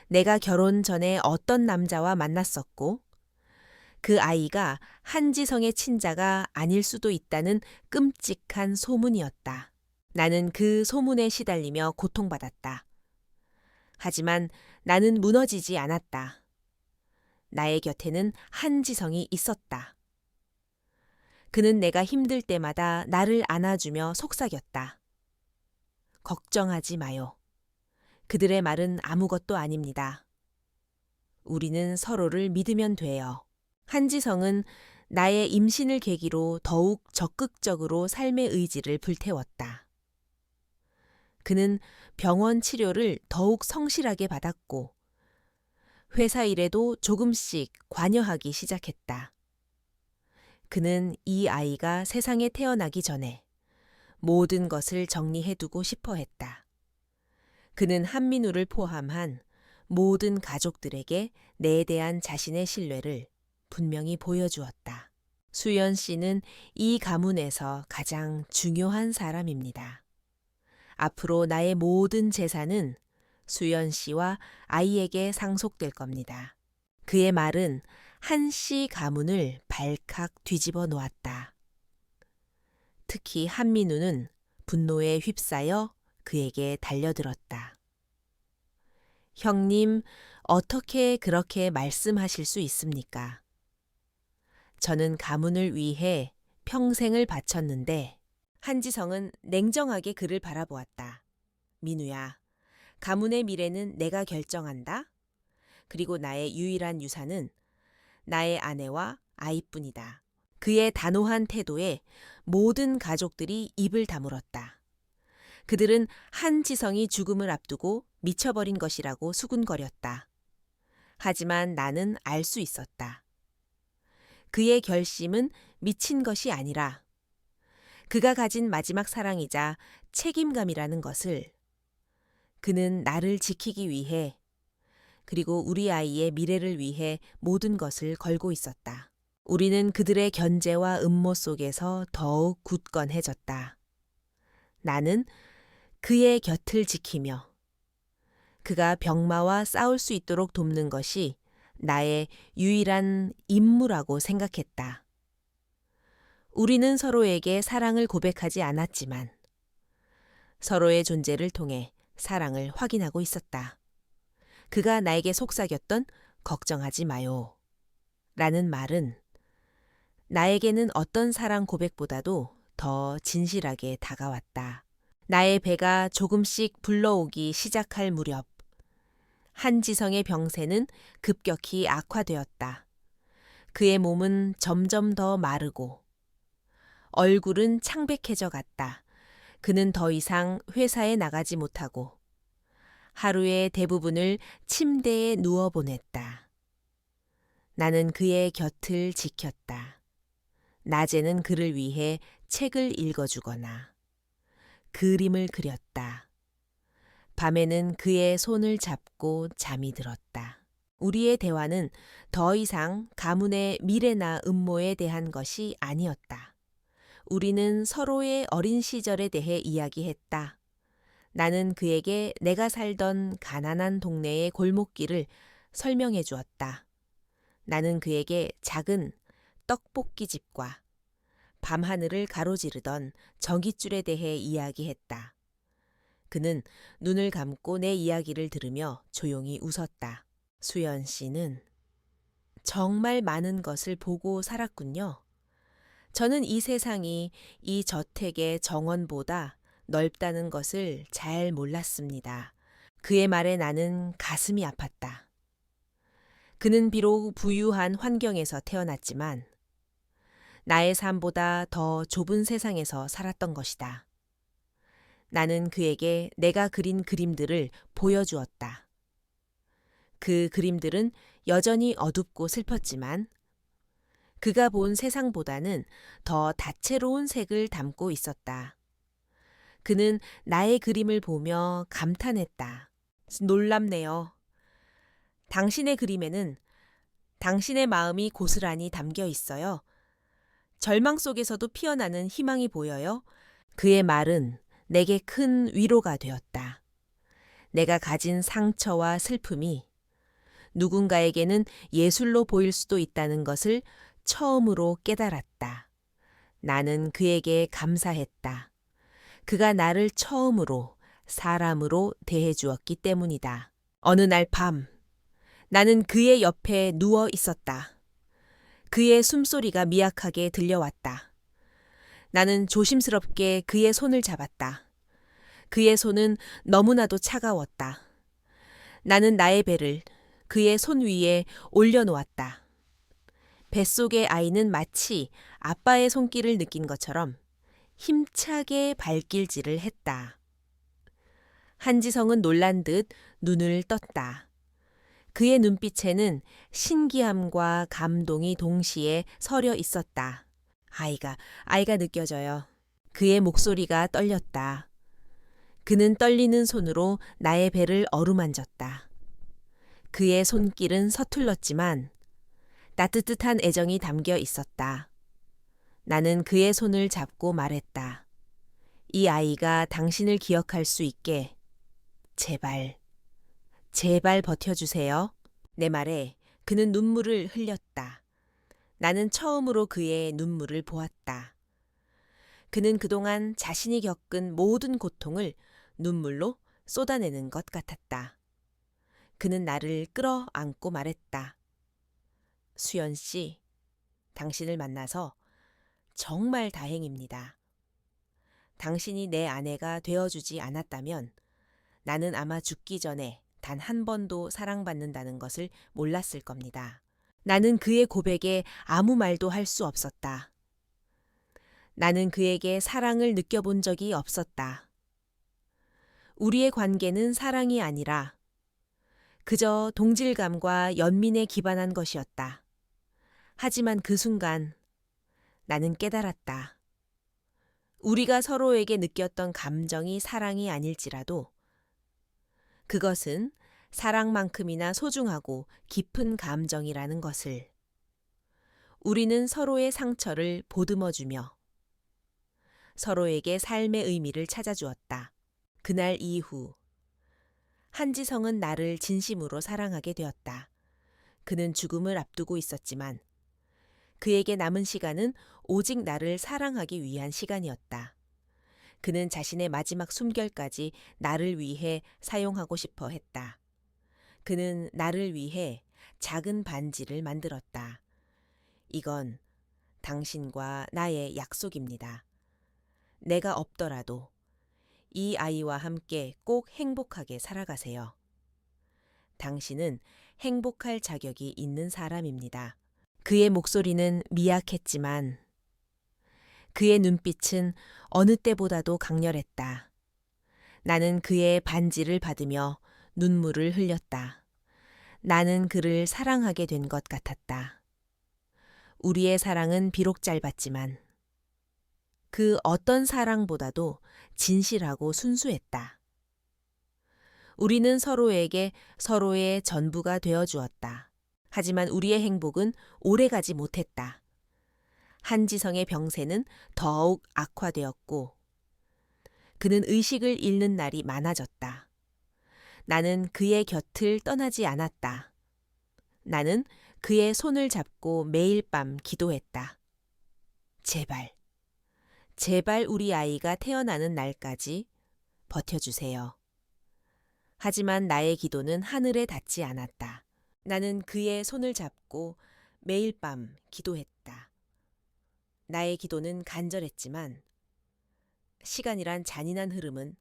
내가 결혼 전에 어떤 남자와 만났었고 그 아이가 한지성의 친자가 아닐 수도 있다는 끔찍한 소문이었다. 나는 그 소문에 시달리며 고통받았다. 하지만 나는 무너지지 않았다. 나의 곁에는 한지성이 있었다. 그는 내가 힘들 때마다 나를 안아주며 속삭였다. 걱정하지 마요. 그들의 말은 아무것도 아닙니다. 우리는 서로를 믿으면 돼요. 한지성은 나의 임신을 계기로 더욱 적극적으로 삶의 의지를 불태웠다. 그는 병원 치료를 더욱 성실하게 받았고 회사 일에도 조금씩 관여하기 시작했다. 그는 이 아이가 세상에 태어나기 전에 모든 것을 정리해두고 싶어 했다. 그는 한민우를 포함한 모든 가족들에게 내에 대한 자신의 신뢰를 분명히 보여주었다. 수연 씨는 이 가문에서 가장 중요한 사람입니다. 앞으로 나의 모든 재산은 수연 씨와 아이에게 상속될 겁니다. 그의 말은 한 씨 가문을 발칵 뒤집어 놓았다. 특히 한민우는 분노에 휩싸여 그에게 달려들었다. 형님, 어떻게 그렇게 말씀하실 수 있습니까? 저는 가문을 위해 평생을 바쳤는데 한지성은 냉정하게 그를 바라보았다. 민우야, 가문의 미래는 내가 결정한다. 그리고 나의 유일한 유산은 나의 아내와 아이뿐이다. 그의 단호한 태도에 모든 가족들이 입을 다물었다. 그들은 한지성이 죽음을 앞두고 미쳐버린 것이라고 수군거렸다. 하지만 나는 알 수 있었다. 그의 결심은 미친 것이 아니라 그가 가진 마지막 사랑이자 책임감이라는 것을 그는 나를 지키기 위해 그리고 우리 아이의 미래를 위해 모든 것을 걸고 있었다. 우리는 그들의 견제와 음모 속에서 더욱 굳건해졌다. 나는 그의 곁을 지키며 그가 병마와 싸울 수 있도록 돕는 것이 나의 유일한 임무라고 생각했다. 우리는 서로에게 사랑을 고백하지 않았지만 서로의 존재를 통해 사랑을 확인하고 있었다. 그가 나에게 속삭였던 걱정하지 마요 라는 말은 나에게는 어떤 사랑 고백보다도 더 진실하게 다가왔다. 나의 배가 조금씩 불러오기 시작할 무렵 한지성의 병세는 급격히 악화되었다. 그의 몸은 점점 더 마르고 얼굴은 창백해져 갔다. 그는 더 이상 회사에 나가지 못하고 하루의 대부분을 침대에 누워 보냈다. 나는 그의 곁을 지켰다. 낮에는 그를 위해 책을 읽어주거나 그림을 그렸다. 밤에는 그의 손을 잡고 잠이 들었다. 우리의 대화는 더 이상 가문의 미래나 음모에 대한 것이 아니었다. 우리는 서로의 어린 시절에 대해 이야기했다. 나는 그에게 내가 살던 가난한 동네의 골목길을 설명해 주었다. 나는 그에게 작은 떡볶이집과 밤하늘을 가로지르던 전깃줄에 대해 이야기했다. 그는 눈을 감고 내 이야기를 들으며 조용히 웃었다. 수연 씨는 정말 많은 것을 보고 살았군요. 저는 이 세상이 이 저택의 정원보다 넓다는 것을 잘 몰랐습니다. 그의 말에 나는 가슴이 아팠다. 그는 비록 부유한 환경에서 태어났지만 나의 삶보다 더 좁은 세상에서 살았던 것이다. 나는 그에게 내가 그린 그림들을 보여주었다. 그 그림들은 여전히 어둡고 슬펐지만 그가 본 세상보다는 더 다채로운 색을 담고 있었다. 그는 나의 그림을 보며 감탄했다. 놀랍네요. 당신의 그림에는 당신의 마음이 고스란히 담겨 있어요. 절망 속에서도 피어나는 희망이 보여요. 그의 말은 내게 큰 위로가 되었다. 내가 가진 상처와 슬픔이 누군가에게는 예술로 보일 수도 있다는 것을 처음으로 깨달았다. 나는 그에게 감사했다. 그가 나를 처음으로 사람으로 대해주었기 때문이다. 어느 날 밤, 나는 그의 옆에 누워 있었다. 그의 숨소리가 미약하게 들려왔다. 나는 조심스럽게 그의 손을 잡았다. 그의 손은 너무나도 차가웠다. 나는 나의 배를 그의 손 위에 올려놓았다. 뱃속의 아이는 마치 아빠의 손길을 느낀 것처럼 힘차게 발길질을 했다. 한지성은 놀란 듯 눈을 떴다. 그의 눈빛에는 신기함과 감동이 동시에 서려 있었다. 아이가 느껴져요. 그의 목소리가 떨렸다. 그는 떨리는 손으로 나의 배를 어루만졌다. 그의 손길은 서툴렀지만 따뜻한 애정이 담겨 있었다. 나는 그의 손을 잡고 말했다. 이 아이가 당신을 기억할 수 있게 제발 버텨주세요. 내 말에 그는 눈물을 흘렸다. 나는 처음으로 그의 눈물을 보았다. 그는 그동안 자신이 겪은 모든 고통을 눈물로 쏟아내는 것 같았다. 그는 나를 끌어안고 말했다. 수연 씨, 당신을 만나서 정말 다행입니다. 당신이 내 아내가 되어주지 않았다면 나는 아마 죽기 전에 단 한 번도 사랑받는다는 것을 몰랐을 겁니다. 나는 그의 고백에 아무 말도 할 수 없었다. 나는 그에게 사랑을 느껴본 적이 없었다. 우리의 관계는 사랑이 아니라 그저 동질감과 연민에 기반한 것이었다. 하지만 그 순간 나는 깨달았다. 우리가 서로에게 느꼈던 감정이 사랑이 아닐지라도 그것은 사랑만큼이나 소중하고 깊은 감정이라는 것을. 우리는 서로의 상처를 보듬어주며 서로에게 삶의 의미를 찾아주었다. 그날 이후 한지성은 나를 진심으로 사랑하게 되었다. 그는 죽음을 앞두고 있었지만 그에게 남은 시간은 오직 나를 사랑하기 위한 시간이었다. 그는 자신의 마지막 숨결까지 나를 위해 사용하고 싶어 했다. 그는 나를 위해 작은 반지를 만들었다. 이건 당신과 나의 약속입니다. 내가 없더라도 이 아이와 함께 꼭 행복하게 살아가세요. 당신은 행복할 자격이 있는 사람입니다. 그의 목소리는 미약했지만 그의 눈빛은 어느 때보다도 강렬했다. 나는 그의 반지를 받으며 눈물을 흘렸다. 나는 그를 사랑하게 된 것 같았다. 우리의 사랑은 비록 짧았지만 그 어떤 사랑보다도 진실하고 순수했다. 우리는 서로에게 서로의 전부가 되어 주었다. 하지만 우리의 행복은 오래가지 못했다. 한지성의 병세는 더욱 악화되었고 그는 의식을 잃는 날이 많아졌다. 나는 그의 곁을 떠나지 않았다. 나는 그의 손을 잡고 매일 밤 기도했다. 제발 우리 아이가 태어나는 날까지 버텨주세요. 하지만 나의 기도는 하늘에 닿지 않았다. 나는 그의 손을 잡고 매일 밤 기도했다. 나의 기도는 간절했지만 시간이란 잔인한 흐름은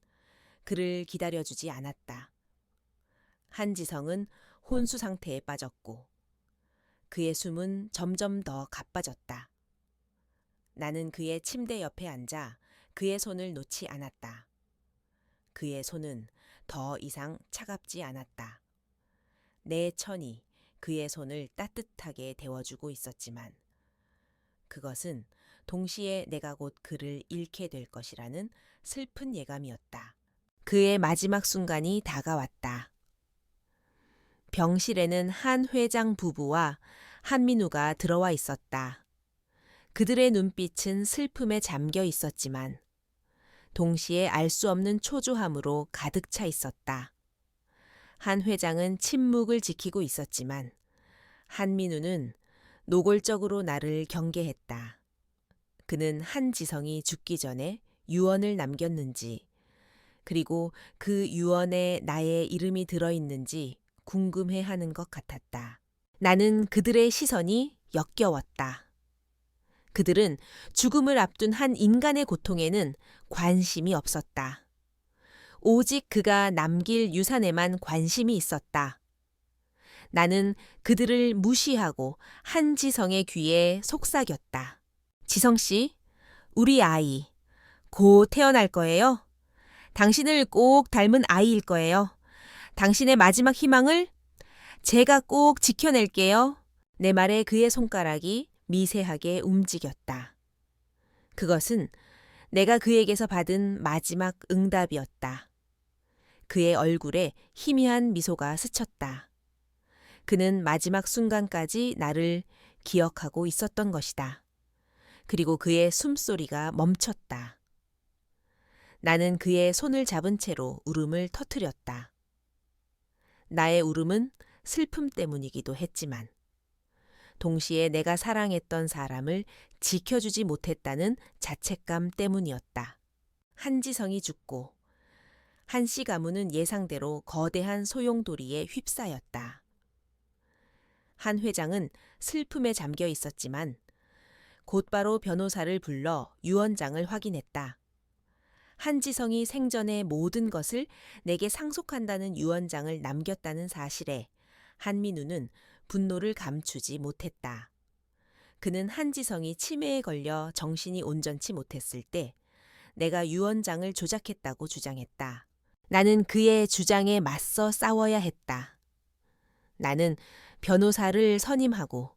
그를 기다려주지 않았다. 한지성은 혼수 상태에 빠졌고 그의 숨은 점점 더 가빠졌다. 나는 그의 침대 옆에 앉아 그의 손을 놓지 않았다. 그의 손은 더 이상 차갑지 않았다. 내 천이 그의 손을 따뜻하게 데워주고 있었지만 그것은 동시에 내가 곧 그를 잃게 될 것이라는 슬픈 예감이었다. 그의 마지막 순간이 다가왔다. 병실에는 한 회장 부부와 한민우가 들어와 있었다. 그들의 눈빛은 슬픔에 잠겨 있었지만 동시에 알 수 없는 초조함으로 가득 차 있었다. 한 회장은 침묵을 지키고 있었지만 한민우는 노골적으로 나를 경계했다. 그는 한지성이 죽기 전에 유언을 남겼는지, 그리고 그 유언에 나의 이름이 들어있는지 궁금해하는 것 같았다. 나는 그들의 시선이 역겨웠다. 그들은 죽음을 앞둔 한 인간의 고통에는 관심이 없었다. 오직 그가 남길 유산에만 관심이 있었다. 나는 그들을 무시하고 한지성의 귀에 속삭였다. 지성 씨, 우리 아이, 곧 태어날 거예요. 당신을 꼭 닮은 아이일 거예요. 당신의 마지막 희망을 제가 꼭 지켜낼게요. 내 말에 그의 손가락이 미세하게 움직였다. 그것은 내가 그에게서 받은 마지막 응답이었다. 그의 얼굴에 희미한 미소가 스쳤다. 그는 마지막 순간까지 나를 기억하고 있었던 것이다. 그리고 그의 숨소리가 멈췄다. 나는 그의 손을 잡은 채로 울음을 터뜨렸다. 나의 울음은 슬픔 때문이기도 했지만 동시에 내가 사랑했던 사람을 지켜주지 못했다는 자책감 때문이었다. 한지성이 죽고 한씨 가문은 예상대로 거대한 소용돌이에 휩싸였다. 한 회장은 슬픔에 잠겨 있었지만 곧바로 변호사를 불러 유언장을 확인했다. 한지성이 생전의 모든 것을 내게 상속한다는 유언장을 남겼다는 사실에 한민우는 분노를 감추지 못했다. 그는 한지성이 치매에 걸려 정신이 온전치 못했을 때 내가 유언장을 조작했다고 주장했다. 나는 그의 주장에 맞서 싸워야 했다. 나는 변호사를 선임하고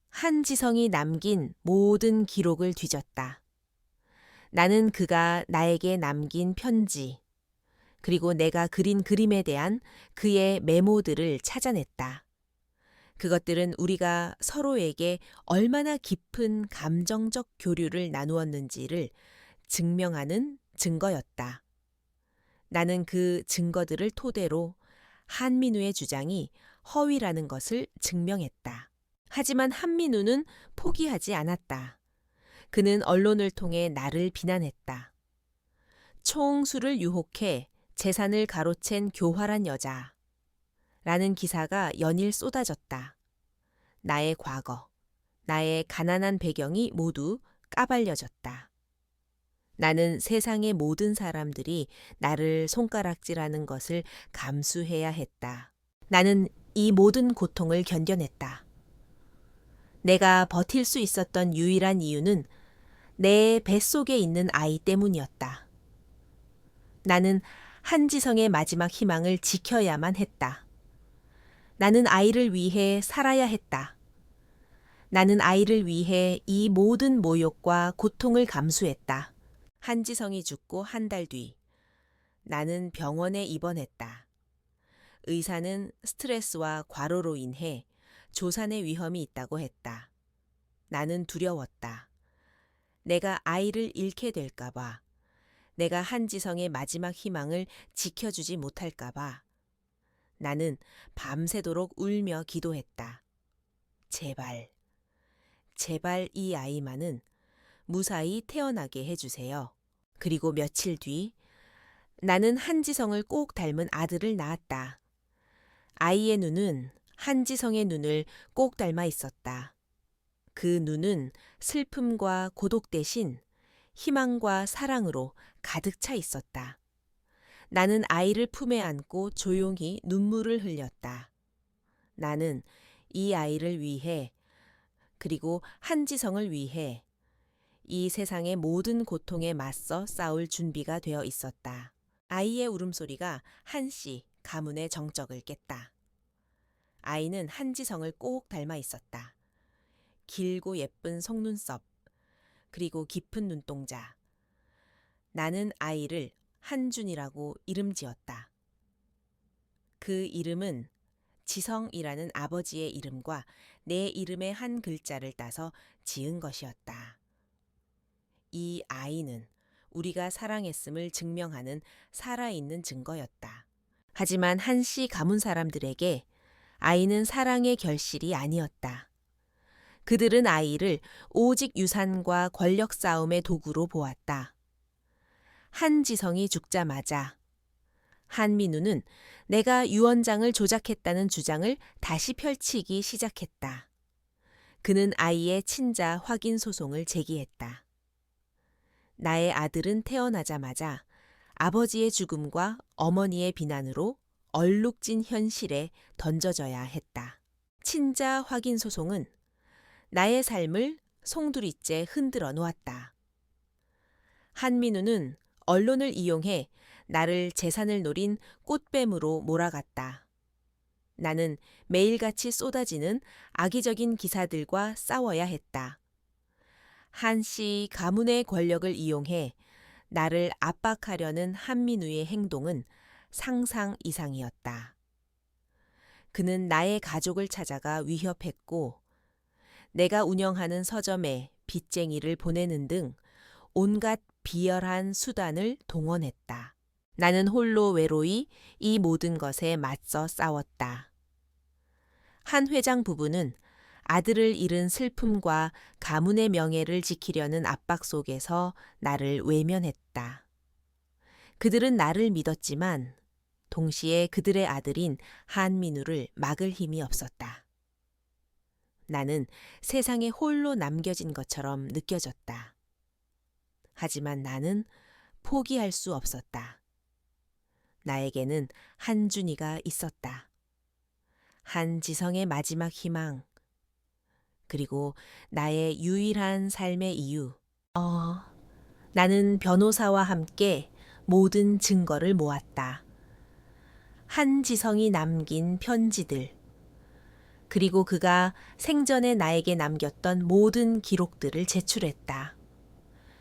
한지성이 남긴 모든 기록을 뒤졌다. 나는 그가 나에게 남긴 편지, 그리고 내가 그린 그림에 대한 그의 메모들을 찾아냈다. 그것들은 우리가 서로에게 얼마나 깊은 감정적 교류를 나누었는지를 증명하는 증거였다. 나는 그 증거들을 토대로 한민우의 주장이 허위라는 것을 증명했다. 하지만 한민우는 포기하지 않았다. 그는 언론을 통해 나를 비난했다. 총수를 유혹해 재산을 가로챈 교활한 여자 라는 기사가 연일 쏟아졌다. 나의 과거, 나의 가난한 배경이 모두 까발려졌다. 나는 세상의 모든 사람들이 나를 손가락질하는 것을 감수해야 했다. 나는 이 모든 고통을 견뎌냈다. 내가 버틸 수 있었던 유일한 이유는 내 뱃속에 있는 아이 때문이었다. 나는 한지성의 마지막 희망을 지켜야만 했다. 나는 아이를 위해 살아야 했다. 나는 아이를 위해 이 모든 모욕과 고통을 감수했다. 한지성이 죽고 한 달 뒤, 나는 병원에 입원했다. 의사는 스트레스와 과로로 인해 조산의 위험이 있다고 했다. 나는 두려웠다. 내가 아이를 잃게 될까봐, 내가 한지성의 마지막 희망을 지켜주지 못할까봐. 나는 밤새도록 울며 기도했다. 제발, 제발 이 아이만은 무사히 태어나게 해주세요. 그리고 며칠 뒤 나는 한지성을 꼭 닮은 아들을 낳았다. 아이의 눈은 한지성의 눈을 꼭 닮아 있었다. 그 눈은 슬픔과 고독 대신 희망과 사랑으로 가득 차 있었다. 나는 아이를 품에 안고 조용히 눈물을 흘렸다. 나는 이 아이를 위해, 그리고 한지성을 위해 이 세상의 모든 고통에 맞서 싸울 준비가 되어 있었다. 아이의 울음소리가 한씨 가문의 정적을 깼다. 아이는 한지성을 꼭 닮아 있었다. 길고 예쁜 속눈썹, 그리고 깊은 눈동자. 나는 아이를 한준이라고 이름 지었다. 그 이름은 지성이라는 아버지의 이름과 내 이름의 한 글자를 따서 지은 것이었다. 이 아이는 우리가 사랑했음을 증명하는 살아있는 증거였다. 하지만 한씨 가문 사람들에게 아이는 사랑의 결실이 아니었다. 그들은 아이를 오직 유산과 권력 싸움의 도구로 보았다. 한지성이 죽자마자 한민우는 내가 유언장을 조작했다는 주장을 다시 펼치기 시작했다. 그는 아이의 친자 확인 소송을 제기했다. 나의 아들은 태어나자마자 아버지의 죽음과 어머니의 비난으로 얼룩진 현실에 던져져야 했다. 친자 확인 소송은 나의 삶을 송두리째 흔들어 놓았다. 한민우는 언론을 이용해 나를 재산을 노린 꽃뱀으로 몰아갔다. 나는 매일같이 쏟아지는 악의적인 기사들과 싸워야 했다. 한씨 가문의 권력을 이용해 나를 압박하려는 한민우의 행동은 상상 이상이었다. 그는 나의 가족을 찾아가 위협했고 내가 운영하는 서점에 빚쟁이를 보내는 등 온갖 비열한 수단을 동원했다. 나는 홀로 외로이 이 모든 것에 맞서 싸웠다. 한 회장 부부는 아들을 잃은 슬픔과 가문의 명예를 지키려는 압박 속에서 나를 외면했다. 그들은 나를 믿었지만 동시에 그들의 아들인 한민우를 막을 힘이 없었다. 나는 세상에 홀로 남겨진 것처럼 느껴졌다. 하지만 나는 포기할 수 없었다. 나에게는 한준이가 있었다. 한지성의 마지막 희망, 그리고 나의 유일한 삶의 이유. 나는 변호사와 함께 모든 증거를 모았다. 한지성이 남긴 편지들, 그리고 그가 생전에 나에게 남겼던 모든 기록들을 제출했다.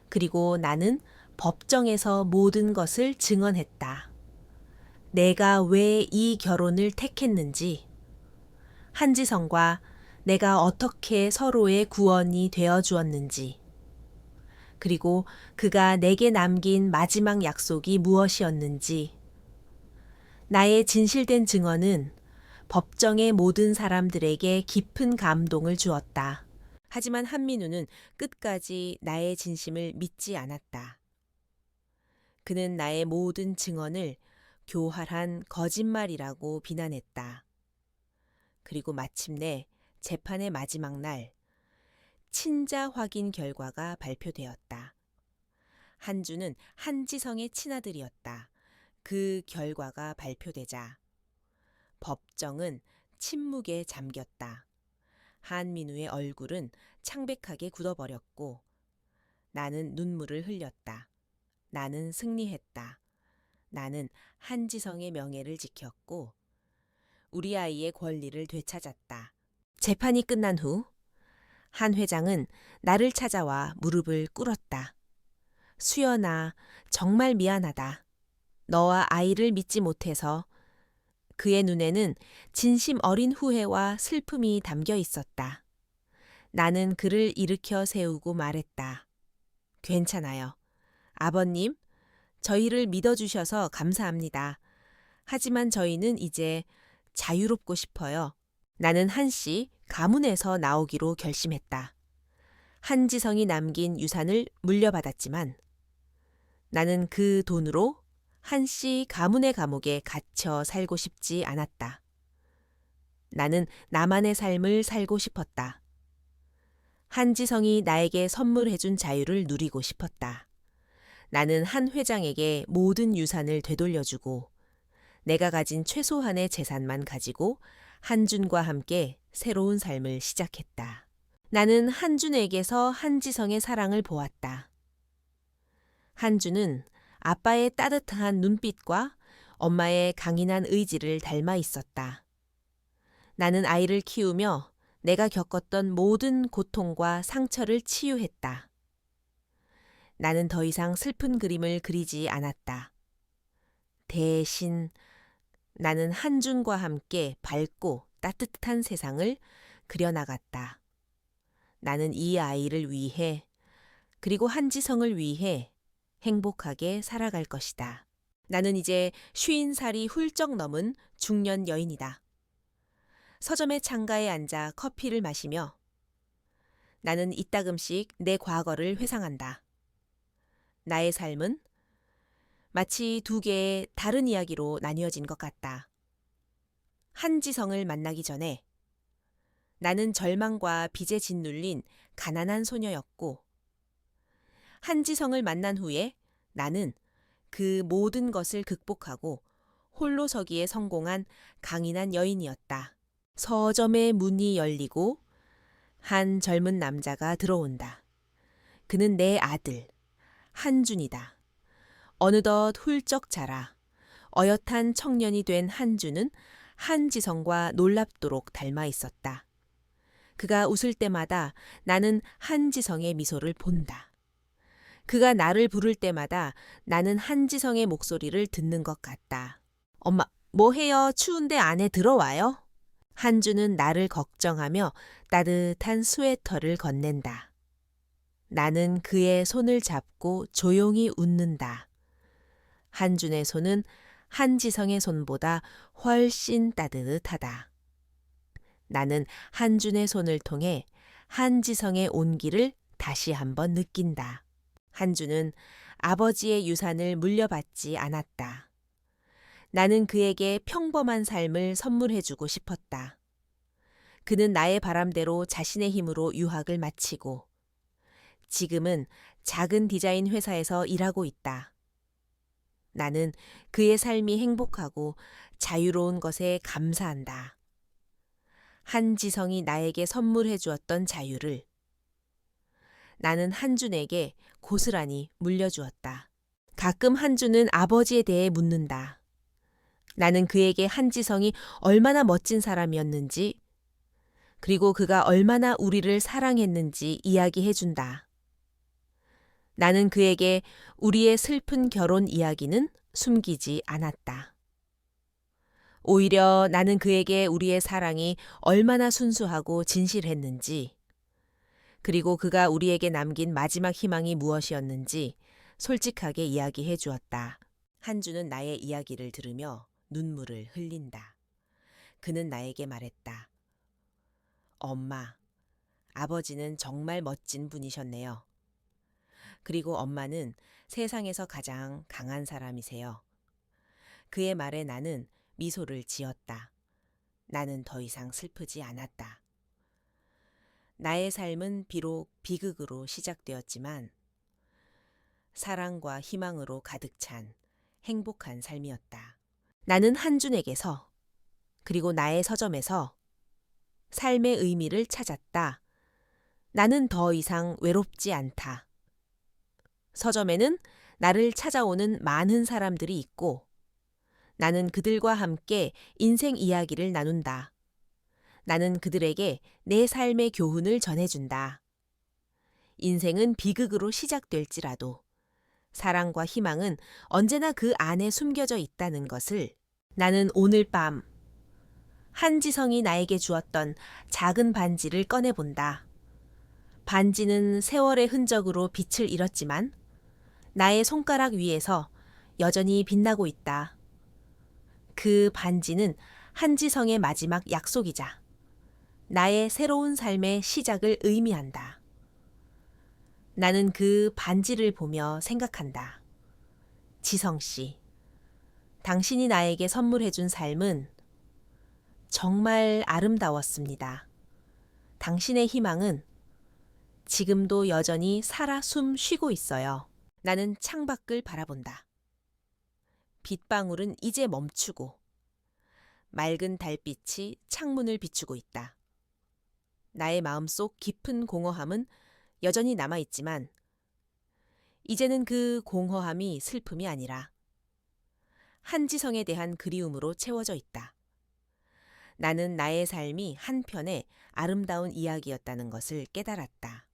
그리고 나는 법정에서 모든 것을 증언했다. 내가 왜 이 결혼을 택했는지, 한지성과 내가 어떻게 서로의 구원이 되어 주었는지, 그리고 그가 내게 남긴 마지막 약속이 무엇이었는지. 나의 진실된 증언은 법정의 모든 사람들에게 깊은 감동을 주었다. 하지만 한민우는 끝까지 나의 진심을 믿지 않았다. 그는 나의 모든 증언을 교활한 거짓말이라고 비난했다. 그리고 마침내 재판의 마지막 날, 친자 확인 결과가 발표되었다. 한주는 한지성의 친아들이었다. 그 결과가 발표되자 법정은 침묵에 잠겼다. 한민우의 얼굴은 창백하게 굳어버렸고 나는 눈물을 흘렸다. 나는 승리했다. 나는 한지성의 명예를 지켰고 우리 아이의 권리를 되찾았다. 재판이 끝난 후 한 회장은 나를 찾아와 무릎을 꿇었다. 수연아, 정말 미안하다. 너와 아이를 믿지 못해서. 그의 눈에는 진심 어린 후회와 슬픔이 담겨 있었다. 나는 그를 일으켜 세우고 말했다. 괜찮아요. 아버님, 저희를 믿어주셔서 감사합니다. 하지만 저희는 이제 자유롭고 싶어요. 나는 한씨 가문에서 나오기로 결심했다. 한지성이 남긴 유산을 물려받았지만 나는 그 돈으로 한씨 가문의 감옥에 갇혀 살고 싶지 않았다. 나는 나만의 삶을 살고 싶었다. 한지성이 나에게 선물해준 자유를 누리고 싶었다. 나는 한 회장에게 모든 유산을 되돌려주고 내가 가진 최소한의 재산만 가지고 한준과 함께 새로운 삶을 시작했다. 나는 한준에게서 한지성의 사랑을 보았다. 한준은 아빠의 따뜻한 눈빛과 엄마의 강인한 의지를 닮아 있었다. 나는 아이를 키우며 내가 겪었던 모든 고통과 상처를 치유했다. 나는 더 이상 슬픈 그림을 그리지 않았다. 대신 나는 한준과 함께 밝고 따뜻한 세상을 그려나갔다. 나는 이 아이를 위해, 그리고 한지성을 위해 행복하게 살아갈 것이다. 나는 이제 50살이 훌쩍 넘은 중년 여인이다. 서점의 창가에 앉아 커피를 마시며 나는 이따금씩 내 과거를 회상한다. 나의 삶은 마치 두 개의 다른 이야기로 나뉘어진 것 같다. 한지성을 만나기 전에 나는 절망과 빚에 짓눌린 가난한 소녀였고, 한지성을 만난 후에 나는 그 모든 것을 극복하고 홀로 서기에 성공한 강인한 여인이었다. 서점의 문이 열리고 한 젊은 남자가 들어온다. 그는 내 아들, 한준이다. 어느덧 훌쩍 자라 어엿한 청년이 된 한준은 한지성과 놀랍도록 닮아 있었다. 그가 웃을 때마다 나는 한지성의 미소를 본다. 그가 나를 부를 때마다 나는 한지성의 목소리를 듣는 것 같다. 엄마, 뭐 해요? 추운데 안에 들어와요? 한준은 나를 걱정하며 따뜻한 스웨터를 건넨다. 나는 그의 손을 잡고 조용히 웃는다. 한준의 손은 한지성의 손보다 훨씬 따뜻하다. 나는 한준의 손을 통해 한지성의 온기를 다시 한번 느낀다. 한준은 아버지의 유산을 물려받지 않았다. 나는 그에게 평범한 삶을 선물해주고 싶었다. 그는 나의 바람대로 자신의 힘으로 유학을 마치고 지금은 작은 디자인 회사에서 일하고 있다. 나는 그의 삶이 행복하고 자유로운 것에 감사한다. 한지성이 나에게 선물해 주었던 자유를 나는 한준에게 고스란히 물려주었다. 가끔 한준은 아버지에 대해 묻는다. 나는 그에게 한지성이 얼마나 멋진 사람이었는지, 그리고 그가 얼마나 우리를 사랑했는지 이야기해준다. 나는 그에게 우리의 슬픈 결혼 이야기는 숨기지 않았다. 오히려 나는 그에게 우리의 사랑이 얼마나 순수하고 진실했는지, 그리고 그가 우리에게 남긴 마지막 희망이 무엇이었는지 솔직하게 이야기해 주었다. 한주는 나의 이야기를 들으며 눈물을 흘린다. 그는 나에게 말했다. 엄마, 아버지는 정말 멋진 분이셨네요. 그리고 엄마는 세상에서 가장 강한 사람이세요. 그의 말에 나는 미소를 지었다. 나는 더 이상 슬프지 않았다. 나의 삶은 비록 비극으로 시작되었지만 사랑과 희망으로 가득 찬 행복한 삶이었다. 나는 한준에게서, 그리고 나의 서점에서 삶의 의미를 찾았다. 나는 더 이상 외롭지 않다. 서점에는 나를 찾아오는 많은 사람들이 있고 나는 그들과 함께 인생 이야기를 나눈다. 나는 그들에게 내 삶의 교훈을 전해준다. 인생은 비극으로 시작될지라도 사랑과 희망은 언제나 그 안에 숨겨져 있다는 것을 나는 오늘 밤 한지성이 나에게 주었던 작은 반지를 꺼내본다. 반지는 세월의 흔적으로 빛을 잃었지만 나의 손가락 위에서 여전히 빛나고 있다. 그 반지는 한지성의 마지막 약속이자 나의 새로운 삶의 시작을 의미한다. 나는 그 반지를 보며 생각한다. 지성 씨, 당신이 나에게 선물해준 삶은 정말 아름다웠습니다. 당신의 희망은 지금도 여전히 살아 숨 쉬고 있어요. 나는 창밖을 바라본다. 빗방울은 이제 멈추고 맑은 달빛이 창문을 비추고 있다. 나의 마음속 깊은 공허함은 여전히 남아있지만 이제는 그 공허함이 슬픔이 아니라 한지성에 대한 그리움으로 채워져 있다. 나는 나의 삶이 한편의 아름다운 이야기였다는 것을 깨달았다.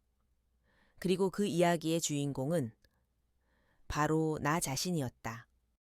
그리고 그 이야기의 주인공은 바로 나 자신이었다.